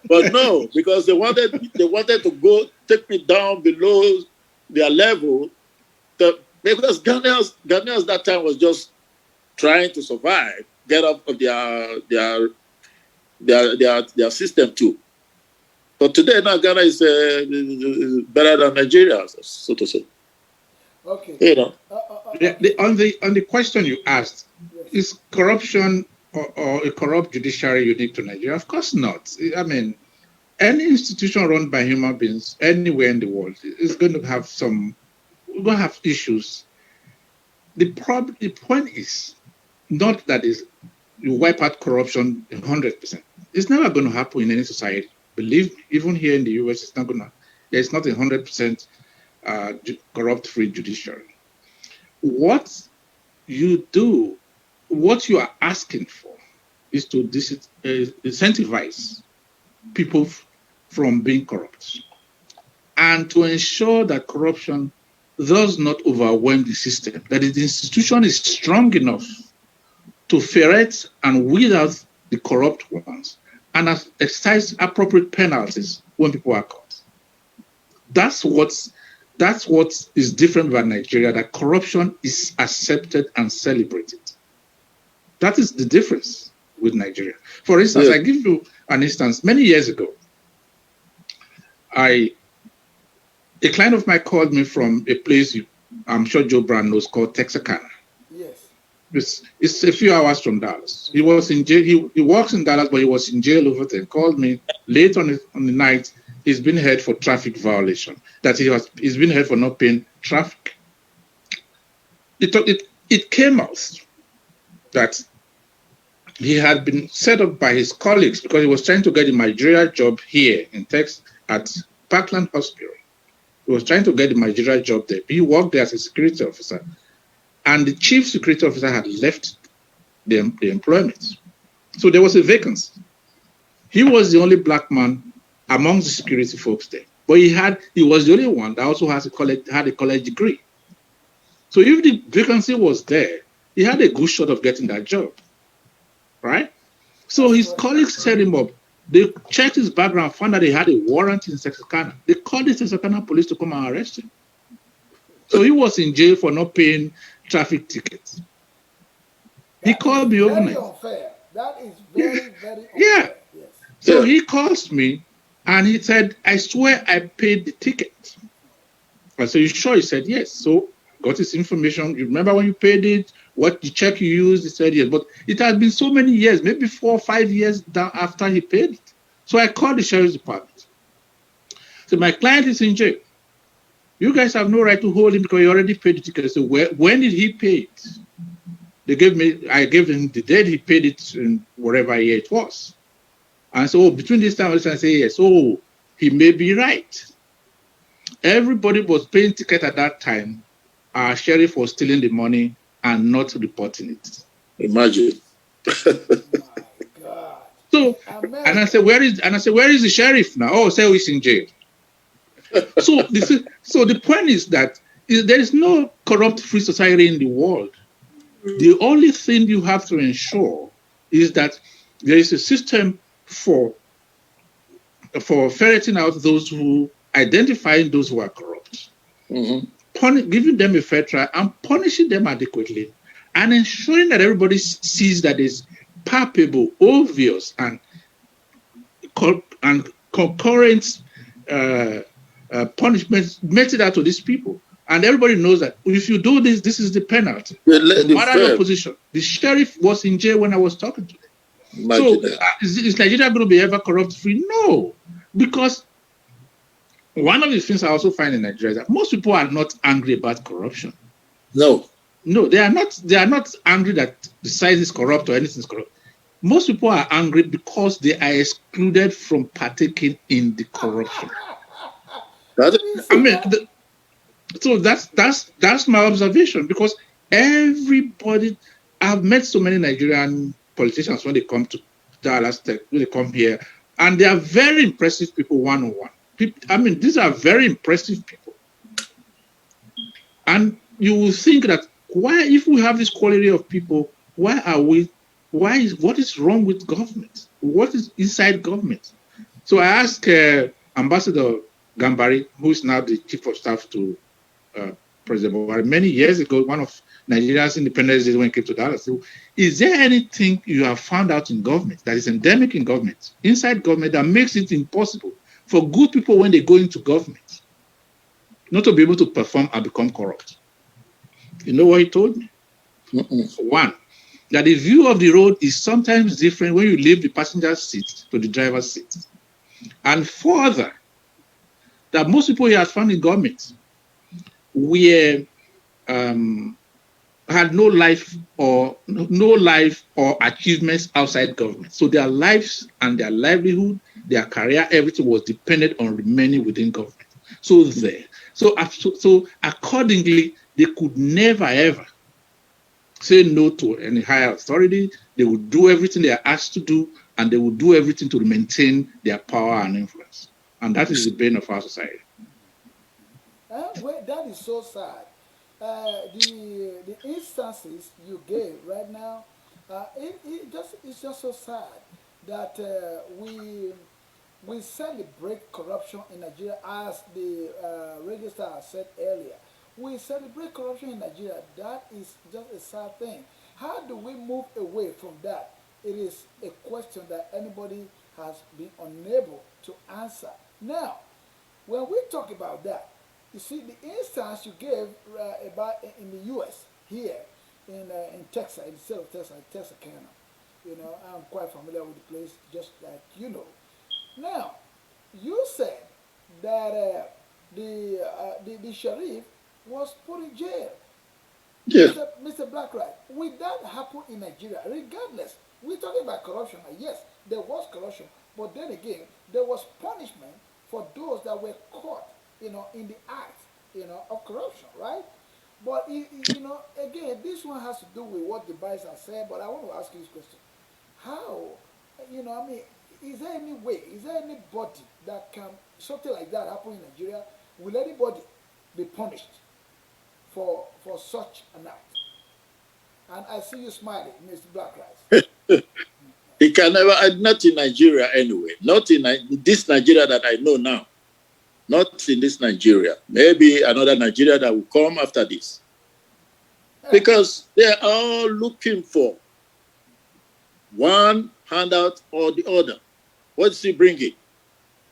But no, because they wanted to go take me down below their level. Because Ghanaians that time was just trying to survive, get up of their system too. But today now Ghana is better than Nigeria, so to say. Okay. On the question you asked, yes. Is corruption or a corrupt judiciary unique to Nigeria? Of course not. I mean, any institution run by human beings anywhere in the world is going to have issues. The point is not that you wipe out corruption 100%. It's never going to happen in any society. Believe me, even here in the US, it's not going to. It's not a 100% corrupt-free judiciary. What you are asking for is to incentivize people from being corrupt and to ensure that corruption does not overwhelm the system, that the institution is strong enough to ferret and weed out the corrupt ones and exercise appropriate penalties when people are caught. That's what That's what is different about Nigeria, that corruption is accepted and celebrated. That is the difference with Nigeria. For instance, Yeah. I give you an instance. Many years ago, a client of mine called me from a place I'm sure Joe Brown knows called Texarkana. Yes. It's a few hours from Dallas. He was Exactly. in jail. He works in Dallas, but he was in jail over there. Called me late on the night. He's been held for traffic violation. That he's been held for not paying traffic. It came out that he had been set up by his colleagues because he was trying to get a managerial job here in Texas at Parkland Hospital. He was trying to get a managerial job there. He worked there as a security officer, and the chief security officer had left the employment. So there was a vacancy. He was the only black man among the security folks there, but he was the only one that also had a college degree. So if the vacancy was there, he had a good shot of getting that job, right? So That's his correct. colleagues set him up. They checked his background, found that he had a warrant in Texarkana. They called the Texarkana police to come and arrest him. So he was in jail for not paying traffic tickets. He That is called me very overnight. unfair. That is very, very Yeah. unfair. Yes. So Yeah. he calls me and he said, I swear I paid the ticket. I said, you sure? He said, yes. So got his information. You remember when you paid it, what the check you used? He said, yes. But it had been so many years, maybe 4 or 5 years down after he paid it. So I called the sheriff's department. So my client is in jail. You guys have no right to hold him because he already paid the ticket. So when did he pay it? I gave him the date he paid it in whatever year it was. And so between this time, I say, yes, oh, he may be right. Everybody was paying ticket at that time. Our sheriff was stealing the money and not reporting it. Imagine. My God. So, and I America. said, where is the sheriff now? Oh, say he's in jail. So the point is that there is no corrupt free society in the world. The only thing you have to ensure is that there is a system for ferreting out those who identifying those who are corrupt, giving them a fair trial and punishing them adequately, and ensuring that everybody sees that it's palpable, obvious, and concurrent uh, punishment meted out to these people. And everybody knows that if you do this, this is the penalty. No matter your position. The sheriff was in jail when I was talking to them. Imagine So is Nigeria going to be ever corrupt free? No, because one of the things I also find in Nigeria is that most people are not angry about corruption. No. No, they are not. They are not angry that the site is corrupt or anything is corrupt. Most people are angry because they are excluded from partaking in the corruption. I mean, so that's my observation, because everybody, I've met so many Nigerian politicians when they come to Dallas Tech, when they come here, and they are very impressive people one-on-one. I mean, these are very impressive people. And you will think that if we have this quality of people, what is wrong with government? What is inside government? So I asked Ambassador Gambari, who is now the chief of staff to President Buhari, many years ago, one of Nigeria's independence days when it came to Dallas. So, is there anything you have found out in government that is endemic in government, inside government, that makes it impossible for good people when they go into government not to be able to perform and become corrupt? You know what he told me? One, that the view of the road is sometimes different when you leave the passenger seat to the driver's seat. And further, that most people he has found in government were had no life or achievements outside government. So their lives and their livelihood, their career, everything was dependent on remaining within government. So accordingly, they could never ever say no to any higher authority. They would do everything they are asked to do, and they would do everything to maintain their power and influence. And that is the bane of our society. Wait, that is so sad. The instances you gave right now, it's just so sad that we we celebrate corruption in Nigeria, as the radio star said earlier. We celebrate corruption in Nigeria. That is just a sad thing. How do we move away from that? It is a question that anybody has been unable to answer. Now, when we talk about that, you see the instance you gave about in the U.S. here in Texas, in the state of Texas, Texarkana. You know, I'm quite familiar with the place, just like you know. Now, you said that the sheriff was put in jail. Yeah. Mr. Blackwright, will that happen in Nigeria? Regardless, we're talking about corruption. Yes, there was corruption, but then again, there was punishment for those that were caught, you know, in the act, you know, of corruption, right? But you know, again, this one has to do with what the Bible has said. But I want to ask you this question: how, you know, I mean, is there any way? Is there anybody that can something like that happen in Nigeria? Will anybody be punished for such an act? And I see you smiling, Mr. Blackwright. It can never, not in Nigeria anyway. Not in this Nigeria that I know now. Not in this Nigeria. Maybe another Nigeria that will come after this. Because they're all looking for one handout or the other. What is he bringing?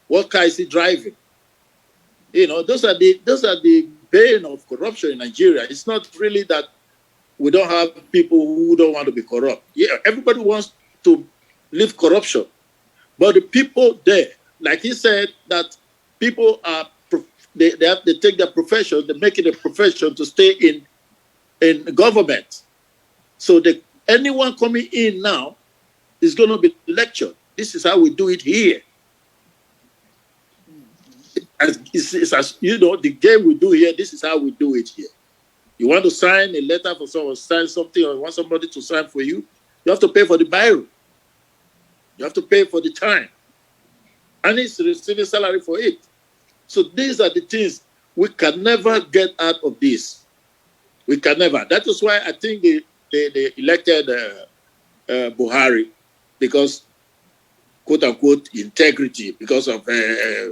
What car is he driving? You know, those are the bane of corruption in Nigeria. It's not really that we don't have people who don't want to be corrupt. Yeah, everybody wants to leave corruption. But the people there, like he said, that people are they take their profession, they make it a profession to stay in government. So anyone coming in now is going to be lectured. This is how we do it here. It's as you know, the game we do here, this is how we do it here. You want to sign a letter for someone, sign something, or you want somebody to sign for you, you have to pay for the biro. You have to pay for the time. And it's receiving salary for it. So these are the things we can never get out of this. We can never. That is why I think they elected Buhari, because, quote unquote, integrity, because of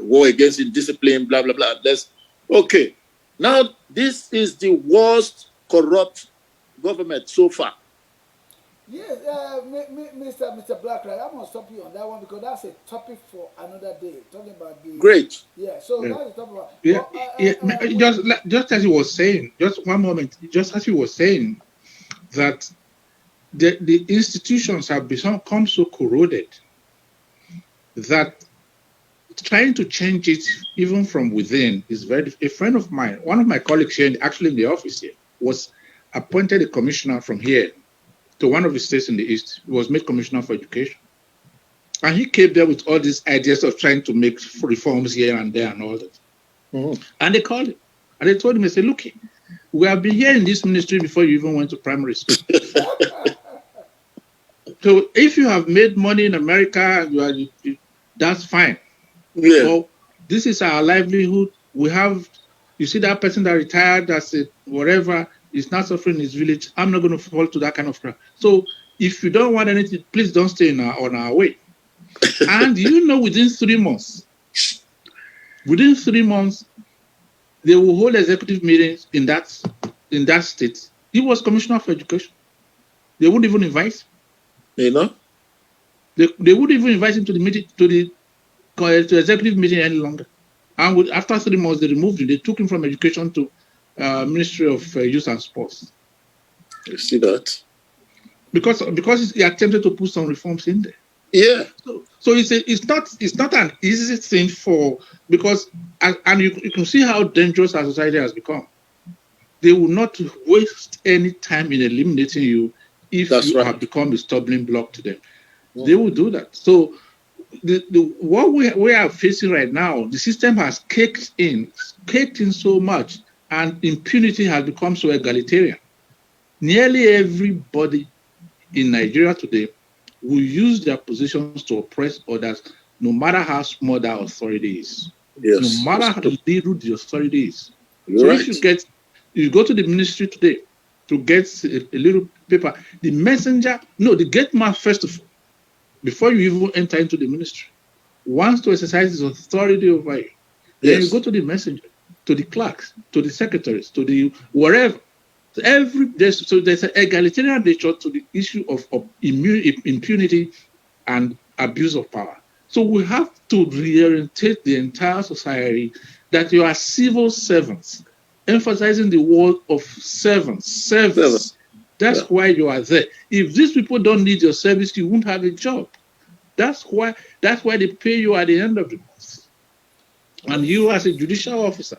war against indiscipline, blah, blah, blah. That's okay. Now, this is the worst corrupt government so far. Yes, Mr. Blackwright, I'm going to stop you on that one because that's a topic for another day. Talking about the Great. Yeah, so that's a topic about. Just as he was saying, just one moment, just as he was saying that the institutions have become so corroded that trying to change it even from within is very. A friend of mine, one of my colleagues here, actually in the office here, was appointed a commissioner from here to one of the states in the East. He was made commissioner for education. And he came there with all these ideas of trying to make reforms here and there and all that. Mm-hmm. And they called him. And they told him, they said, look, we have been here in this ministry before you even went to primary school. So if you have made money in America, that's fine. Yeah. So this is our livelihood. We have, you see that person that retired, that's whatever, is not suffering in his village. I'm not going to fall to that kind of crap. So if you don't want anything, please don't stay on our way. And you know, within 3 months, they will hold executive meetings in that state. He was commissioner for education. They wouldn't even invite him. You know? They wouldn't even invite him to the meeting, to the executive meeting any longer. And after 3 months, they removed him. They took him from education to Ministry of Youth and Sports. You see that? Because he attempted to put some reforms in there. Yeah. So it's not an easy thing because you can see how dangerous our society has become. They will not waste any time in eliminating you if you have become a stumbling block to them. Yeah. They will do that. So what we are facing right now, the system has caked in so much, and impunity has become so egalitarian. Nearly everybody in Nigeria today will use their positions to oppress others, no matter how small that authority is. Yes. No matter how little the authority is. So right. If you go to the ministry today to get a little paper, the gate man first of all, before you even enter into the ministry, wants to exercise his authority over you. Then you Yes. go to the messenger, to the clerks, to the secretaries, to the wherever. There's an egalitarian nature to the issue of impunity and abuse of power. So we have to reorientate the entire society that you are civil servants, emphasizing the word of servants, service. That's why you are there. If these people don't need your service, you won't have a job. That's why they pay you at the end of the month. And This you as a is judicial officer,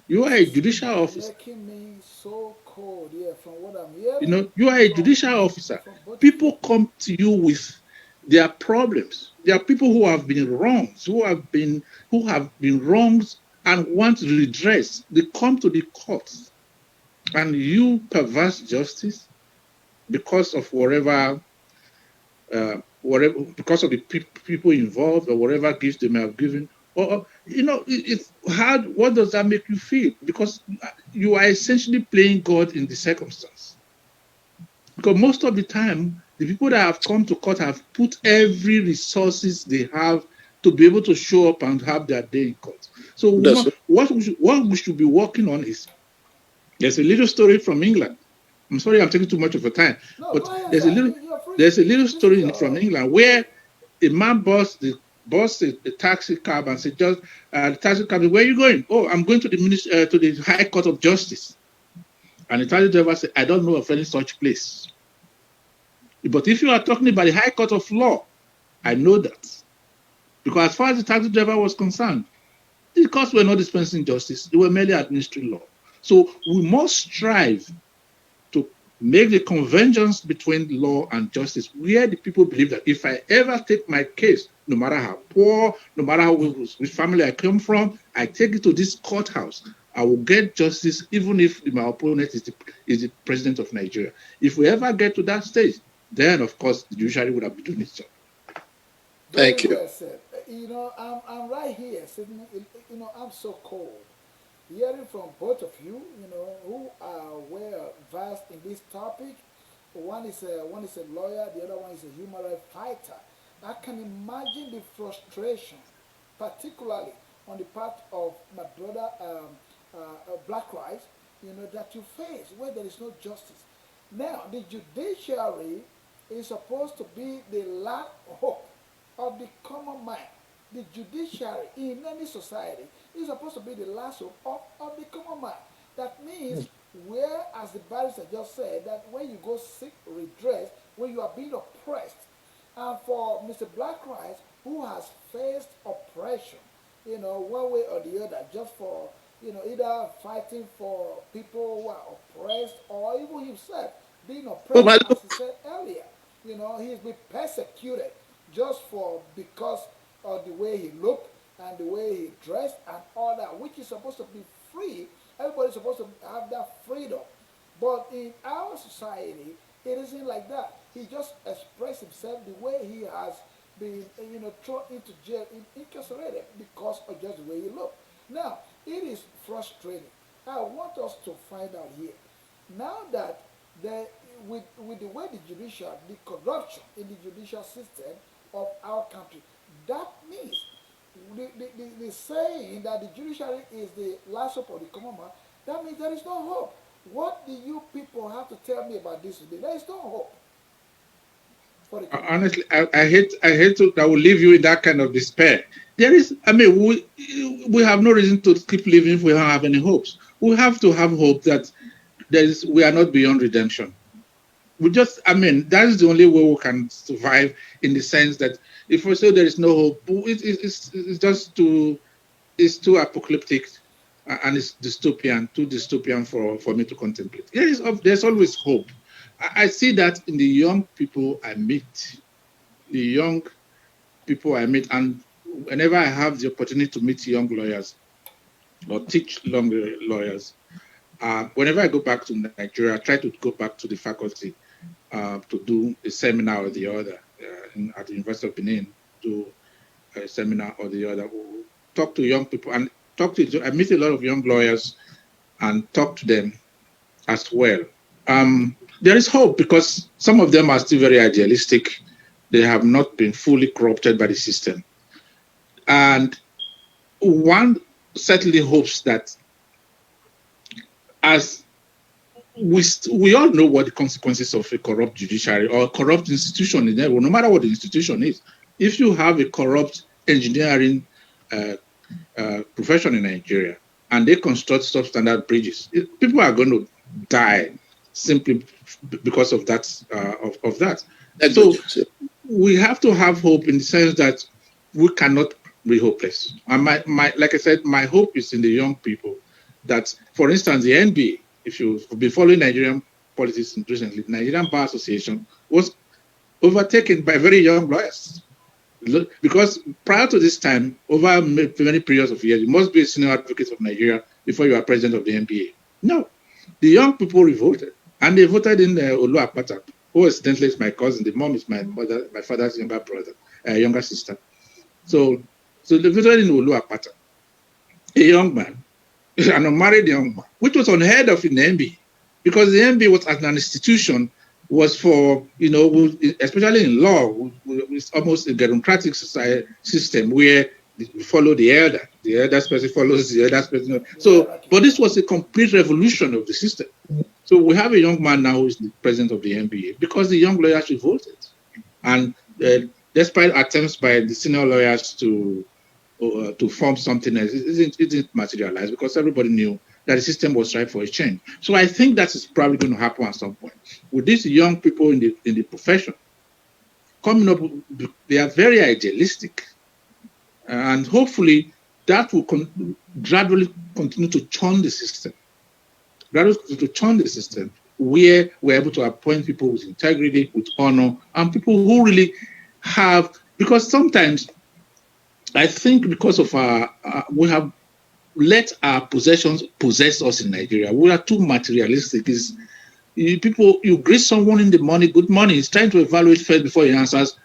you are this a is judicial officer. making me so cold here from what I'm hearing You are a from judicial officer. both of you. People come to you with their problems. There are people who have been wronged, who have been wronged and want redress. They come to the courts, and you perverse justice because of whatever, because of the people involved or whatever gifts they may have given. Or it's hard. What does that make you feel? Because you are essentially playing God in the circumstance. Because most of the time, the people that have come to court have put every resources they have to be able to show up and have their day in court. So what we should be working on is, there's a little story from England. I'm sorry I'm taking too much of your time, No, but go ahead, there's a sir. little You're free. there's a little This is story from your England where a man bossed a taxi cab and said, "Just the taxi cab, where are you going?" "Oh, I'm going to the High Court of Justice." And the taxi driver said, "I don't know of any such place. But if you are talking about the High Court of Law, I know that." Because as far as the taxi driver was concerned, the courts were not dispensing justice, they were merely administering law. So we must strive to make the convergence between law and justice, where the people believe that if I ever take my case, no matter how poor, no matter which family I come from, I take it to this courthouse, I will get justice, even if my opponent is the president of Nigeria. If we ever get to that stage, then of course the judiciary would have been doing its job. very Thank you. well said. I'm right here sitting. I'm so cold. Hearing from both of you, who are well versed in this topic. One is a lawyer, the other one is a human rights fighter. I can imagine the frustration, particularly on the part of my brother Black Rice, that you face where there is no justice. Now, the judiciary is supposed to be the last hope of the common man. The judiciary in any society is supposed to be the last hope of the common man. That means, where, as the barrister just said, that when you go seek redress, when you are being oppressed, and for Mr. Black Rice, who has faced oppression, one way or the other, just for, either fighting for people who are oppressed or even himself being Oh, oppressed, my as he Lord. said earlier. He's been persecuted just for because of the way he looked and the way he dressed and all that, which is supposed to be free. Everybody's supposed to have that freedom. But in our society, it isn't like that. He just expressed himself the way he has been, thrown into jail, incarcerated because of just the way he looked. Now, it is frustrating. I want us to find out here. Now that the, with the way the corruption in the judicial system of our country, that means the saying that the judiciary is the last hope of the common man, that means there is no hope. What do you people have to tell me about this today? There is no hope for the common man. Honestly, I hate to that will leave you in that kind of despair. There is, I mean, we have no reason to keep living if we don't have any hopes. We have to have hope that we are not beyond redemption. I mean, that is the only way we can survive, in the sense that if we say there is no hope, it's just it's too apocalyptic, and it's too dystopian for me to contemplate. There's always hope. I see that in the young people I meet, and whenever I have the opportunity to meet young lawyers or teach young lawyers, whenever I go back to Nigeria, I try to go back to the faculty to do a seminar or the other at the University of Benin, do a seminar or the other. Talk to young people and I meet a lot of young lawyers and talk to them as well. There is hope because some of them are still very idealistic. They have not been fully corrupted by the system. And one certainly hopes that as we all know what the consequences of a corrupt judiciary or corrupt institution is, no matter what the institution is. If you have a corrupt engineering uh, profession in Nigeria and they construct substandard bridges, people are going to die simply because of that. Of that. So we have to have hope in the sense that we cannot be hopeless. And like I said, my hope is in the young people. That, for instance, the NBA, if you've been following Nigerian politics recently, the Nigerian Bar Association was overtaken by very young lawyers. Because prior to this time, over many periods of years, you must be a senior advocate of Nigeria before you are president of the NBA. No, the young people revolted, and they voted in Olu Akpata, who incidentally is my cousin. The mom is my father's younger brother, younger sister. So they voted in Olu Akpata, a young man, an unmarried young man, which was unheard of in the NBA, because the NBA was as an institution was for, especially in law, it's almost a democratic society system where you follow the elder. The elder's person follows the elder's person. So, but this was a complete revolution of the system. So we have a young man now who is the president of the NBA because the young lawyers revolted. And despite attempts by the senior lawyers to form something else, it didn't materialize because everybody knew that the system was ripe for a change. So I think that is probably going to happen at some point. With these young people in the profession coming up, they are very idealistic, and hopefully that will gradually continue to turn the system. Gradually to turn the system where we're able to appoint people with integrity, with honor, and people who really have. Because sometimes I think because of we have let our possessions possess us in Nigeria. We are too materialistic. You greet someone in the morning, good morning. He's trying to evaluate first before he answers.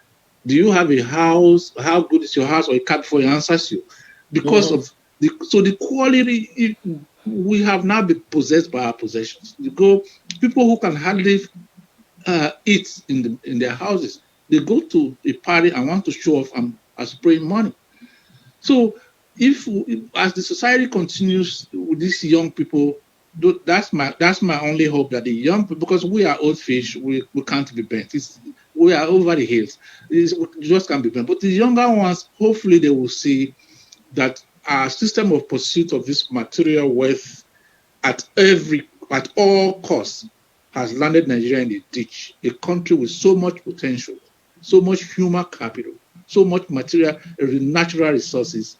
Do you have a house? How good is your house or a car before he answers you? Because of the quality, we have now been possessed by our possessions. People who can hardly eat in their houses, they go to a party and want to show off and are spraying money. So if as the society continues with these young people, that's my only hope, that the young people, because we are old fish, we can't be bent. We are over the hills. We just can't be bent. But the younger ones, hopefully they will see that our system of pursuit of this material wealth at all costs has landed Nigeria in a ditch, a country with so much potential, so much human capital, so much material, natural resources,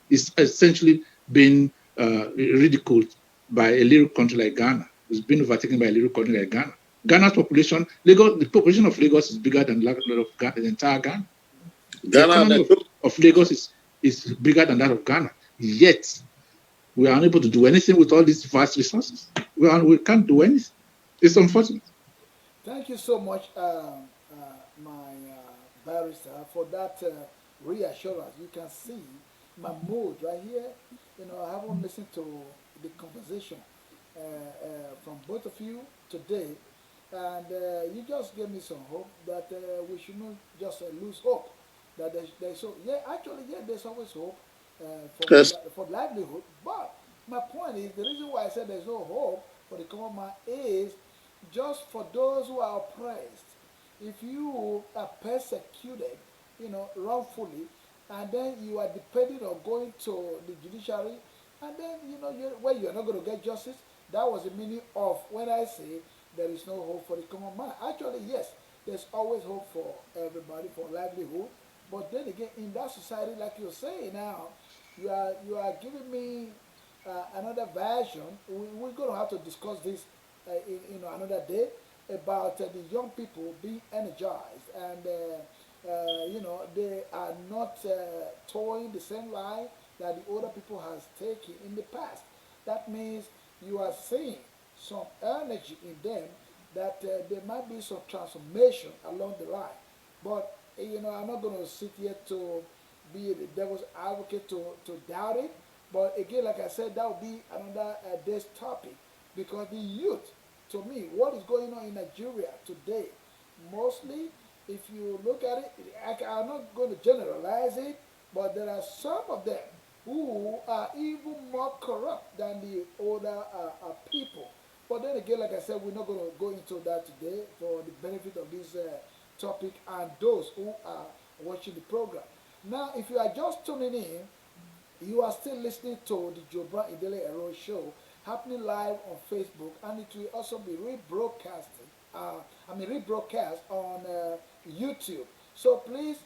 is essentially being ridiculed by a little country like Ghana. It's been overtaken by a little country like Ghana. Ghana's population, the population of Lagos is bigger than that of the entire Ghana. The economy of Lagos is bigger than that of Ghana. Yet, we are unable to do anything with all these vast resources. We can't do anything. It's unfortunate. Thank you so much, my barrister, for that reassurance. You can see my mood right here. I haven't listened to the conversation from both of you today, and you just gave me some hope that we should not just lose hope. That there's so yeah, actually yeah, there's always hope for livelihood. But my point is the reason why I said there's no hope for the common man is just for those who are oppressed. If you are persecuted, wrongfully, and then you are depending on going to the judiciary, and then you're not going to get justice. That was the meaning of when I say there is no hope for the common man. Actually, yes, there's always hope for everybody for livelihood. But then again, in that society, like you're saying now, you are giving me another version. We're going to have to discuss this another day about the young people being energized, and they are not towing the same line that the older people has taken in the past. That means you are seeing some energy in them, that there might be some transformation along the line. But I'm not going to sit here to be the devil's advocate to doubt it. But again, like I said, that will be another day's topic, because the youth, to me, what is going on in Nigeria today, mostly, if you look at it, I'm not going to generalize it, But there are some of them who are even more corrupt than the older people. But then again, like I said, we're not going to go into that today for the benefit of this topic and those who are watching the program. Now, if you are just tuning in, you are still listening to the Jobra Idele-Ero show happening live on Facebook, and it will also be rebroadcast on YouTube. So please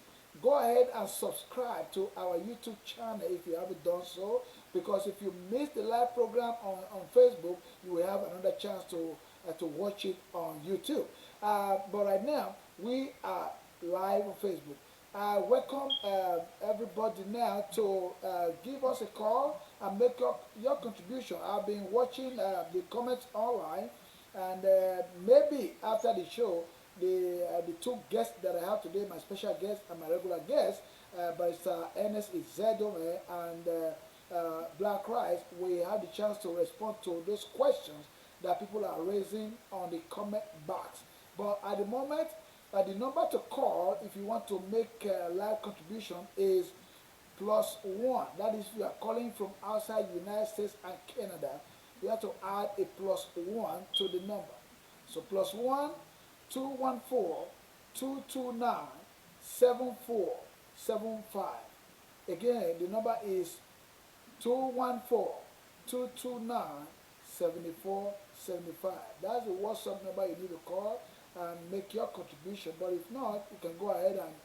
go ahead and subscribe to our YouTube channel if you haven't done so, because if you miss the live program on Facebook, you will have another chance to watch it on YouTube. But right now, we are live on Facebook. I welcome everybody now to give us a call and make your contribution. I've been watching the comments online, and maybe after the show, the two guests that I have today, my special guest and my regular guest, Barrister Ernest Izedome and Black Rice, we have the chance to respond to those questions that people are raising on the comment box. But at the moment, the number to call if you want to make a live contribution is +1. That is, if you are calling from outside the United States and Canada, you have to add a +1 to the number. So +1 214 229 7475. Again, the number is 214 229 7475. That's the WhatsApp number you need to call and make your contribution. But if not, you can go ahead and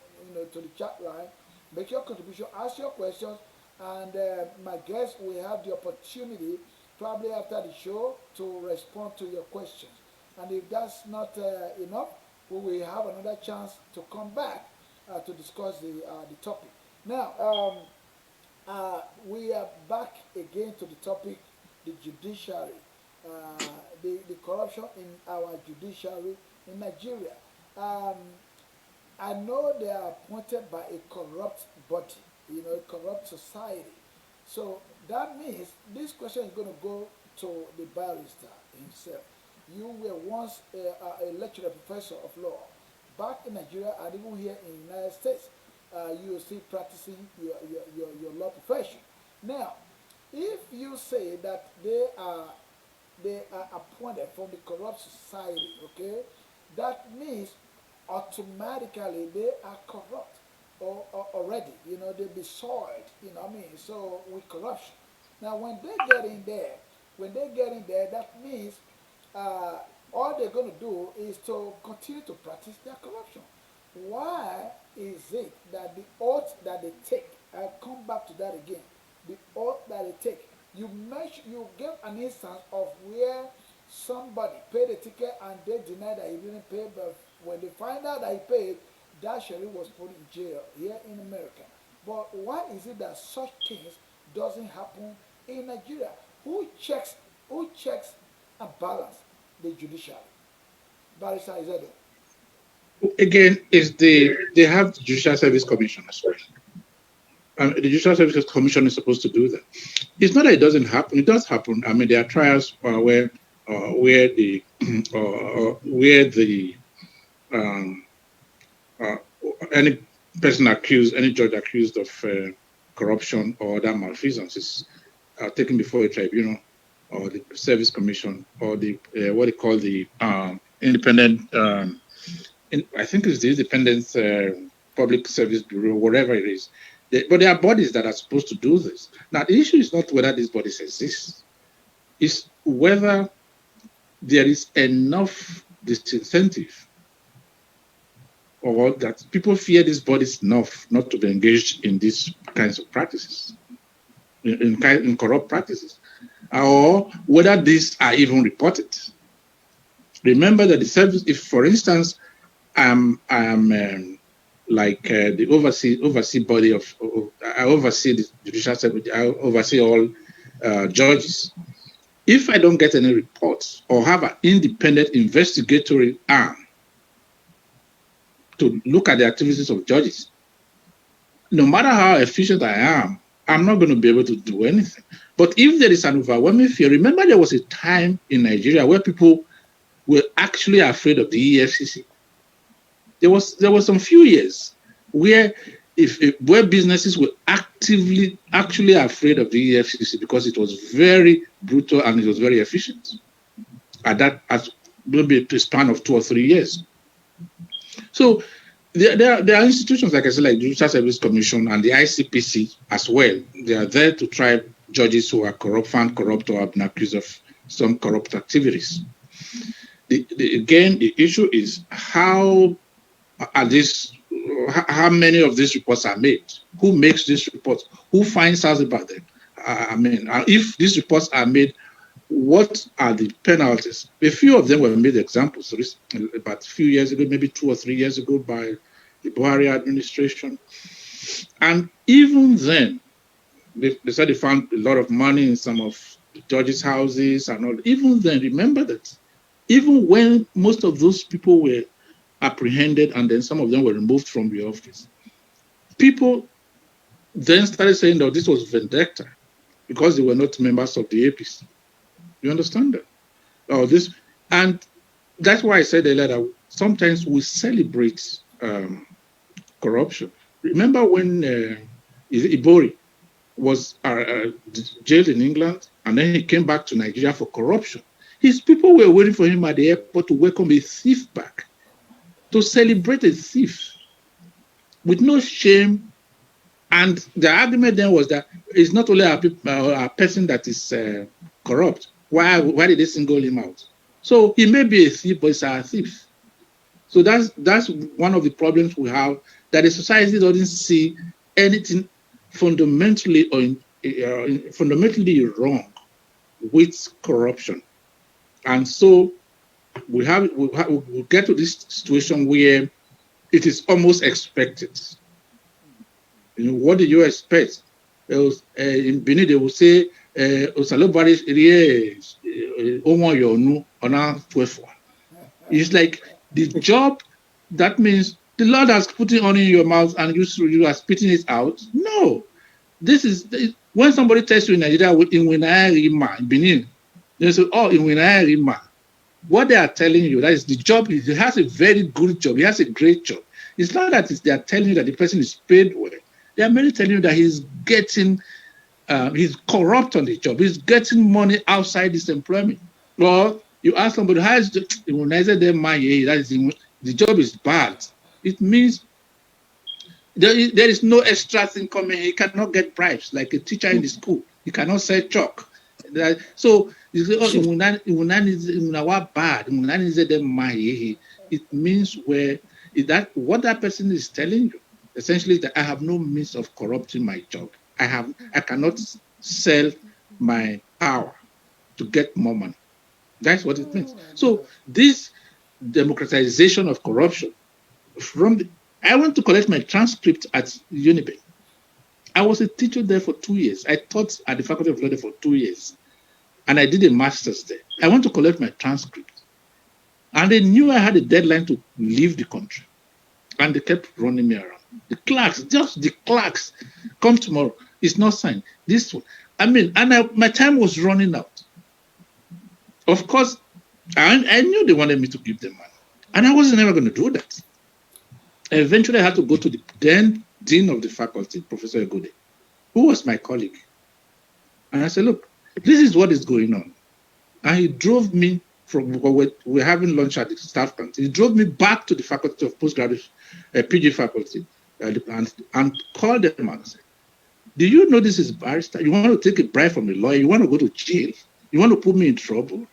to the chat line, make your contribution, ask your questions, and my guests will have the opportunity, probably after the show, to respond to your questions. And if that's not enough, we will have another chance to come back to discuss the topic. Now, we are back again to the topic, the judiciary, the corruption in our judiciary in Nigeria. Um, I know they are appointed by a corrupt body, a corrupt society. So that means this question is going to go to the barrister himself. You were once a lecturer professor of law back in Nigeria and even here in the United States. You are still practicing your law profession. Now, if you say that they are appointed from the corrupt society, okay, that means automatically they are corrupt or already. They be soiled. What I mean. So with corruption. Now, when they get in there, that means uh, all they're going to do is to continue to practice their corruption. Why is it that the oath that they take, I'll come back to that again, the oath that they take, you give an instance of where somebody paid a ticket and they deny that he didn't pay, but when they find out that he paid, that sheriff was put in jail here in America. But why is it that such things doesn't happen in Nigeria? Who checks and balance the judiciary? Barrister Izede. Again, they have the Judicial Service Commission as well. The Judicial Services Commission is supposed to do that. It's not that it doesn't happen. It does happen. I mean, there are trials where the where the uh, any any judge accused of corruption or other malfeasance is taken before a tribunal or the Service Commission or the what they call the independent. I think it's the Independent Public Service Bureau, whatever it is. But there are bodies that are supposed to do this. Now, the issue is not whether these bodies exist; it's whether there is enough disincentive or that people fear these bodies enough not to be engaged in these kinds of practices, in corrupt practices, or whether these are even reported. Remember that the service, if for instance, I'm like the oversee body I oversee the judicial service, I oversee all judges. If I don't get any reports or have an independent investigatory arm to look at the activities of judges, no matter how efficient I am, I'm not going to be able to do anything. But if there is an overwhelming fear, remember there was a time in Nigeria where people were actually afraid of the EFCC. There was some few years where if where businesses were actually afraid of the EFCC because it was very brutal and it was very efficient at maybe a span of 2 or 3 years. So there are institutions, like I said, like the Judicial Service Commission and the ICPC as well. They are there to try judges who are found corrupt or have been accused of some corrupt activities. Again, the issue is how many of these reports are made? Who makes these reports? Who finds out about them? If these reports are made, what are the penalties? A few of them were made examples about a few years ago, maybe 2 or 3 years ago, by the Buhari administration. And even then, they said they found a lot of money in some of the judges' houses and all. Even then, remember that even when most of those people were apprehended and then some of them were removed from the office, people then started saying that this was vendetta because they were not members of the APC. You understand that? And that's why I said earlier that sometimes we celebrate corruption. Remember when Ibori was jailed in England and then he came back to Nigeria for corruption? His people were waiting for him at the airport to welcome a thief back, to celebrate a thief with no shame. And the argument then was that it's not only a person that is corrupt. Why did they single him out? So he may be a thief, but he's a thief. So that's one of the problems we have, that the society doesn't see anything fundamentally fundamentally wrong with corruption. And so we get to this situation where it is almost expected. What do you expect? In Benin, they will say, it's like the job, that means the Lord has put it on in your mouth and you are spitting it out. No. This is when somebody tells you in Nigeria, in Benin, they say, oh, in what they are telling you, that is the job. He has a very good job. He has a great job. It's not that they are telling you that the person is paid well. They are merely telling you that he's corrupt on the job. He's getting money outside his employment. Well, you ask somebody, how is the job is bad. It means there is no extra thing coming. He cannot get bribes like a teacher in the school. He cannot sell chalk. So you say, oh, bad. It means what that person is telling you essentially that I have no means of corrupting my job. I cannot sell my power to get more money. That's what it means. So this democratization of corruption, I went to collect my transcript at Uniben. I was a teacher there for 2 years. I taught at the Faculty of Law there for 2 years. And I did a master's there. I went to collect my transcript. And they knew I had a deadline to leave the country. And they kept running me around. The clerks, come tomorrow. It's not signed. This one. My time was running out. Of course, I knew they wanted me to give them money. And I wasn't ever going to do that. Eventually, I had to go to the then dean of the faculty, Professor Egode, who was my colleague. And I said, look, this is what is going on. And he drove me we're having lunch at the staff canteen. He drove me back to the Faculty of Postgraduate, PG faculty, and called them and said, do you know this is barrister? You want to take a bribe from a lawyer? You want to go to jail? You want to put me in trouble?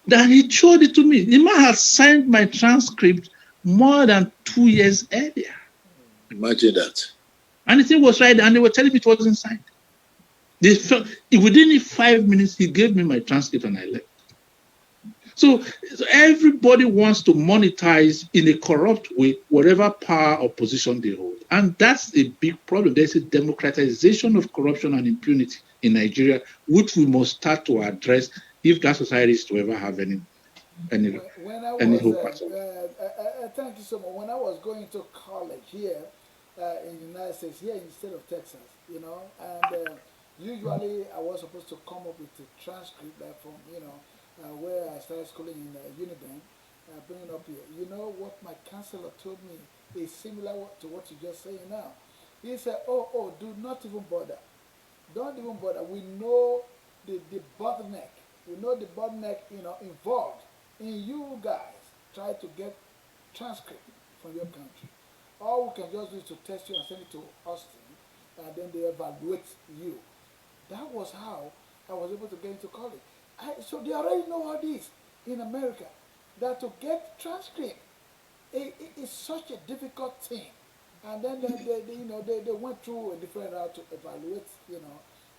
Then he showed it to me. The man had signed my transcript more than 2 years earlier. Imagine that. And the thing was right, and they were telling me it wasn't signed. Within 5 minutes, he gave me my transcript and I left. So everybody wants to monetize in a corrupt way whatever power or position they hold. And that's a big problem. There's a democratization of corruption and impunity in Nigeria, which we must start to address if that society is to ever have any hope at all. Thank you so much. When I was going to college here in the United States, here in the state of Texas, and usually I was supposed to come up with a transcript from, where I started schooling in Uniben. bring it up here. You know what my counselor told me is similar to what you're just saying now. He said, oh, do not even bother. Don't even bother. We know the bottleneck. We know the bottleneck, involved in you guys try to get transcript from your country. All we can just do is to test you and send it to Austin, and then they evaluate you. That was how I was able to get into college. So they already know all this in America. That to get transcript, it's such a difficult thing. And then they went through a different route to evaluate,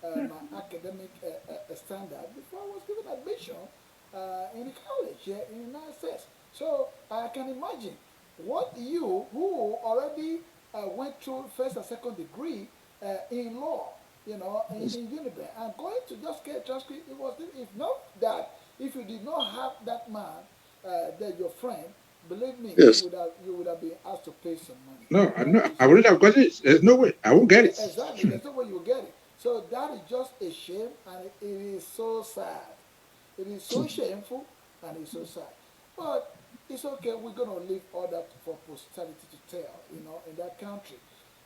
my academic standard before I was given admission in college here in the United States. So I can imagine what you, who already went through first and second degree in law, in Uniben, and going to just get a transcript, it was, if not that, if you did not have that man, that your friend, believe me, Yes. you would have been asked to pay some money. No, I'm not. I wouldn't have got it. There's no way. I won't get it. Exactly. There's no way you will get it. So that is just a shame, and it is so sad. It is so shameful, and it's so sad. But it's okay. We're gonna leave all that for posterity to tell. In that country.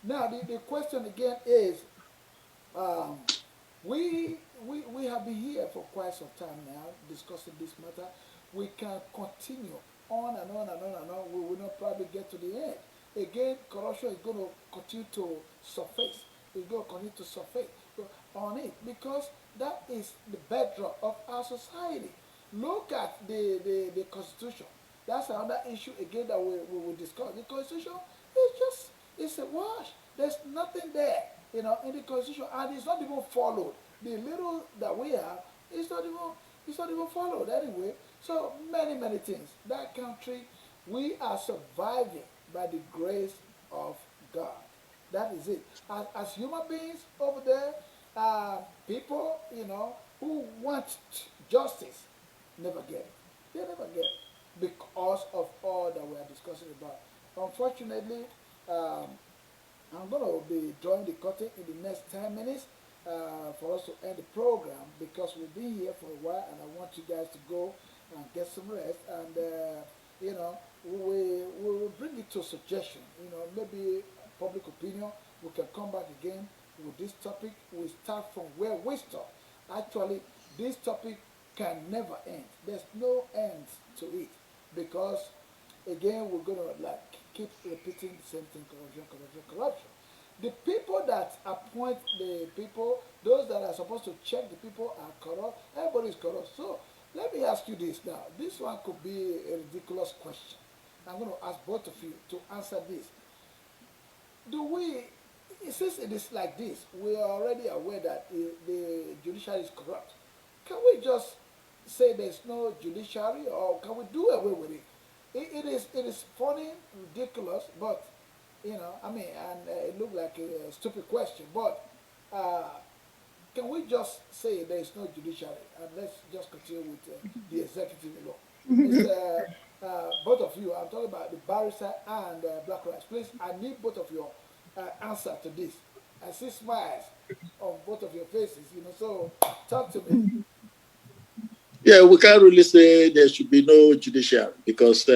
Now the question again is, um, we have been here for quite some time now discussing this matter. We can continue on and on and on and on. We will not probably get to the end. Again, corruption is going to continue to surface. It's going to continue to surface on it because that is the bedrock of our society. Look at the Constitution. That's another issue again that we will discuss. The Constitution is just, it's a wash. There's nothing there, in the Constitution, and it's not even followed. The little that we have is not even followed anyway. So many things. That country, we are surviving by the grace of God. That is it. As human beings over there, people, who want justice, never get it. They never get it because of all that we are discussing about. Unfortunately, um, I'm going to be drawing the curtain in the next 10 minutes for us to end the program because we've been here for a while and I want you guys to go and get some rest. And, we will bring it to suggestion. Maybe public opinion. We can come back again with this topic. We start from where we stop. Actually, this topic can never end. There's no end to it because again we're gonna keep repeating the same thing: corruption. The people that appoint the people, those that are supposed to check the people, are corrupt. Everybody is corrupt. So let me ask you this now. This one could be a ridiculous question. I'm going to ask both of you to answer this. Do we, since it is like this, we are already aware that the judiciary is corrupt. Can we just say there's no judiciary, or can we do away with it? It is funny, ridiculous, but and it looked like a stupid question, but can we just say there is no judiciary and let's just continue with the executive law? Mr. Both of you, I'm talking about the barrister and Black Rights. Please, I need both of your answer to this. I see smiles on both of your faces, so talk to me. Yeah, we can't really say there should be no judiciary because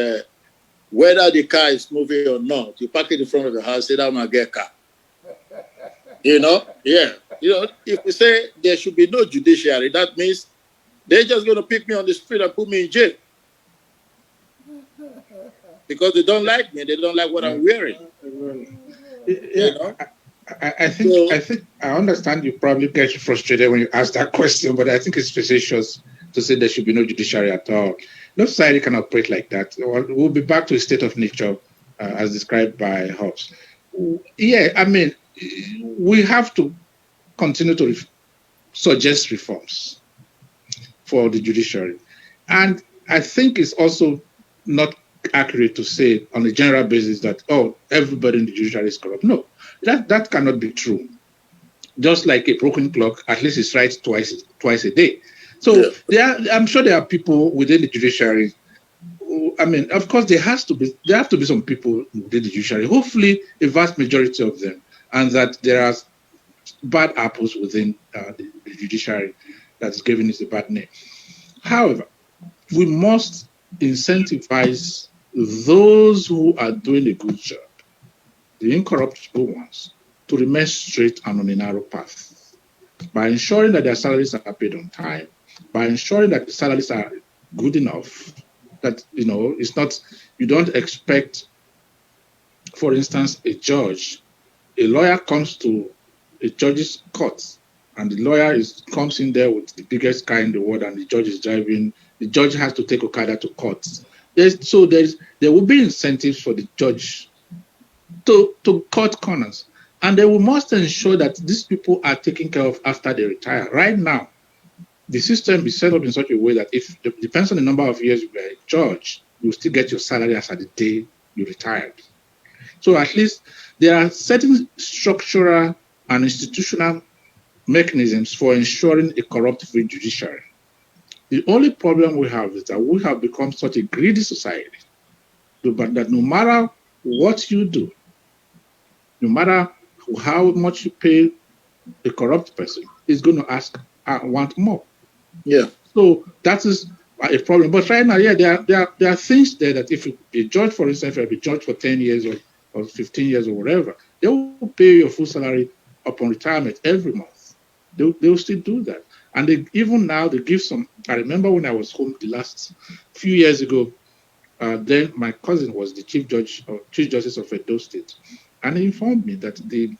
whether the car is moving or not, you park it in front of the house, say that I'm gonna get a car. Yeah. If we say there should be no judiciary, that means they're just gonna pick me on the street and put me in jail. Because they don't like me, they don't like what I'm wearing. Yeah, I think I understand you probably get frustrated when you ask that question, but I think it's facetious to say there should be no judiciary at all. No society can operate like that. We'll be back to a state of nature as described by Hobbes. Yeah, we have to continue to suggest reforms for the judiciary. And I think it's also not accurate to say on a general basis that, everybody in the judiciary is corrupt. No, that cannot be true. Just like a broken clock, at least it's right twice a day. So I'm sure there are people within the judiciary. Of course, there have to be some people within the judiciary. Hopefully, a vast majority of them, and that there are bad apples within the judiciary that's giving it a bad name. However, we must incentivize those who are doing a good job, the incorruptible ones, to remain straight and on a narrow path by ensuring that their salaries are paid on time, by ensuring that the salaries are good enough, that, it's not, you don't expect, for instance, a lawyer comes to a judge's court, and the lawyer comes in there with the biggest car in the world, and the judge is driving. The judge has to take Okada to court. There will be incentives for the judge to cut corners, and they will must ensure that these people are taken care of after they retire. Right now, the system is set up in such a way that if it depends on the number of years you were a judge, you still get your salary as at the day you retired. So at least there are certain structural and institutional mechanisms for ensuring a corrupt-free judiciary. The only problem we have is that we have become such a greedy society that no matter what you do, no matter how much you pay a corrupt person, is going to ask, I want more. Yeah. So that is a problem. But right now, yeah, there are things there that if you be judged, for instance, if you be judged for 10 years or 15 years or whatever, they will pay your full salary upon retirement every month. They will still do that. And even now, they give some. I remember when I was home the last few years ago, then my cousin was the Chief Justice of Edo State. And he informed me that they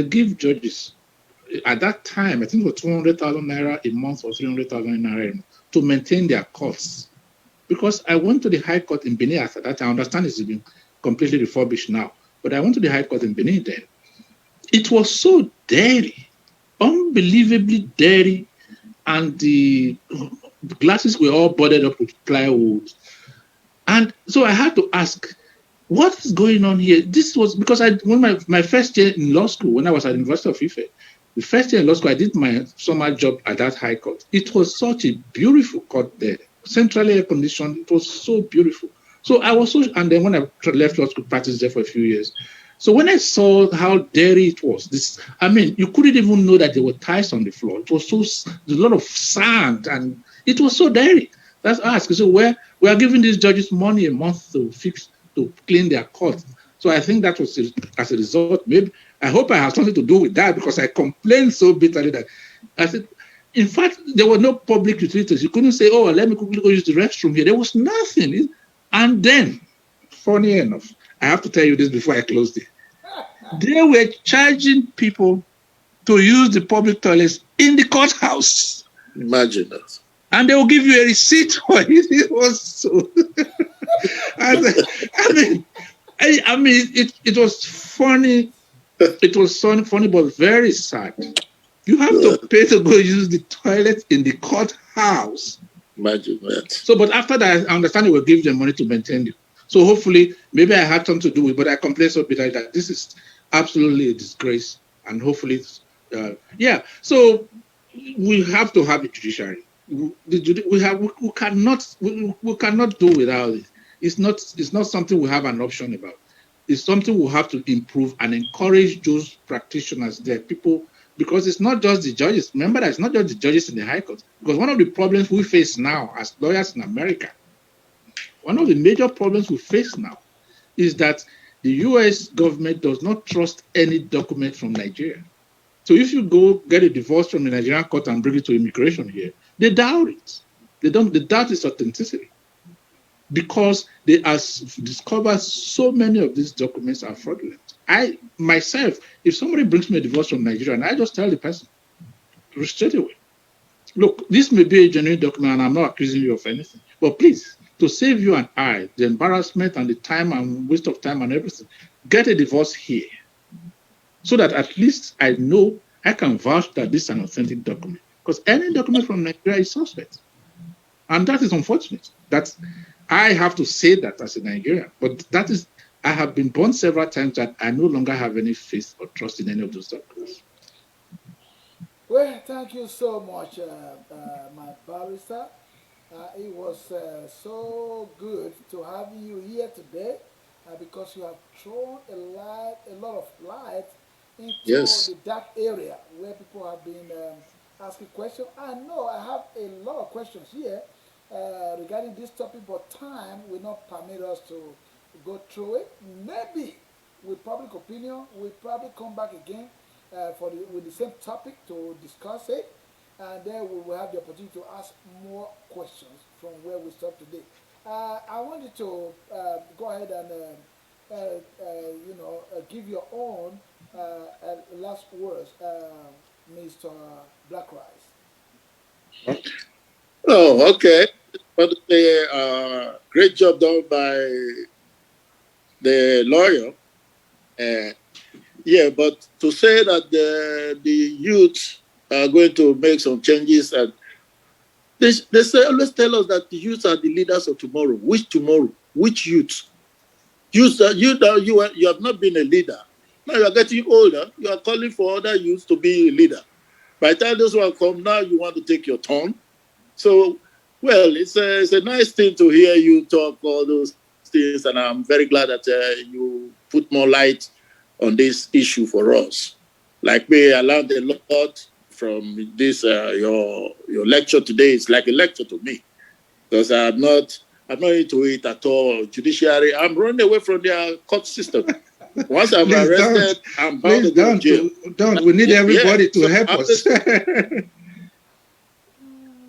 give judges at that time, I think it was 200,000 naira a month or 300,000 naira a month to maintain their costs. Because I went to the High Court in Benin after that. I understand it's been completely refurbished now, but I went to the High Court in Benin then. It was so dirty, unbelievably dirty, and the glasses were all boarded up with plywood. And so I had to ask, what is going on here? This was because when my first year in law school, when I was at the University of Ife, the first year in law school, I did my summer job at that high court. It was such a beautiful court there, centrally air conditioned. It was so beautiful. So I was and then when I left law school, practiced there for a few years. So when I saw how dirty it was, you couldn't even know that there were tiles on the floor. It was there's a lot of sand, and it was so dirty. That's asked. So we are giving these judges money a month to clean their courts. So I think that was as a result. Maybe I hope I have something to do with that, because I complained so bitterly that I said, in fact, there were no public utilities. You couldn't say, oh, let me quickly go use the restroom here. There was nothing. And then, funny enough, I have to tell you this before I close it. They were charging people to use the public toilets in the courthouse. Imagine that. And they will give you a receipt for it. It was so. It was funny. It was funny, but very sad. You have to pay to go use the toilet in the courthouse. Imagine that. So, but after that, I understand they will give them money to maintain it. So hopefully, maybe I had something to do with it, but I complain so bitterly that this is absolutely a disgrace. And hopefully, So we have to have a judiciary. We cannot do without it. It's not something we have an option about. It's something we have to improve and encourage those practitioners there, people, because it's not just the judges. Remember that it's not just the judges in the High Court. Because one of the problems we face now as lawyers in America, one of the major problems we face now is that the US government does not trust any document from Nigeria. So if you go get a divorce from the Nigerian court and bring it to immigration here, they doubt it. They doubt its authenticity, because they have discovered so many of these documents are fraudulent. I myself, if somebody brings me a divorce from Nigeria, and I just tell the person straight away, look, this may be a genuine document, and I'm not accusing you of anything, but please, to save you and I the embarrassment and the time and waste of time and everything, get a divorce here, so that at least I know I can vouch that this is an authentic document. Because any document from Nigeria is suspect. And that is unfortunate. I have to say that as a Nigerian. But I have been burned several times that I no longer have any faith or trust in any of those documents. Well, thank you so much, my barrister. It was so good to have you here today, because you have thrown a lot of light into Yes. the dark area where people have been asking questions. I know I have a lot of questions here, regarding this topic, but time will not permit us to go through it. Maybe with public opinion, we'll probably come back again with the same topic to discuss it, and then we will have the opportunity to ask more questions from where we stop today. I wanted to go ahead and give your own last words, Mr. Black Rice. Oh, okay. But great job done by the lawyer. Yeah, but to say that the youth are going to make some changes, and they always tell us that the youth are the leaders of tomorrow. Which tomorrow? Which youth? You have not been a leader. Now you are getting older. You are calling for other youths to be a leader. By the time those one come, now you want to take your turn. So, well, it's a nice thing to hear you talk all those things, and I'm very glad that you put more light on this issue for us. Like me, I learned a lot from this. Your lecture today is like a lecture to me, because I'm not into it at all. Judiciary, I'm running away from their court system. Once I'm arrested, I'm bound to go to jail. Don't. We need everybody to help us.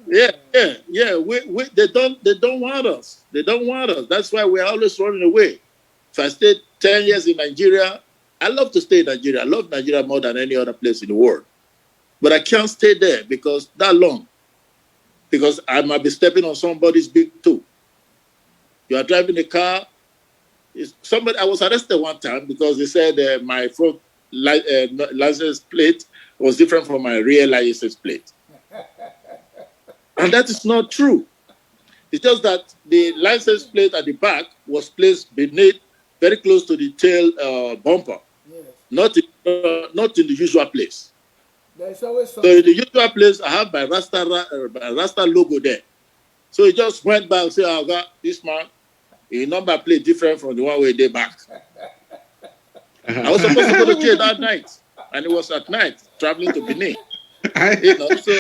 Yeah. They don't want us. They don't want us. That's why we're always running away. If I stayed 10 years in Nigeria, I love to stay in Nigeria. I love Nigeria more than any other place in the world. But I can't stay there because that long. Because I might be stepping on somebody's big toe. You are driving a car. I was arrested one time because they said my front license plate was different from my rear license plate. And that is not true. It's just that the license plate at the back was placed beneath, very close to the tail bumper, Yes. not in the usual place. There's always So something. in the usual place, I have my Rasta logo there. So he just went back and said, "I got this man, a number plate different from the one where they back." I was supposed to go to jail that night, and it was at night, traveling to Benin. So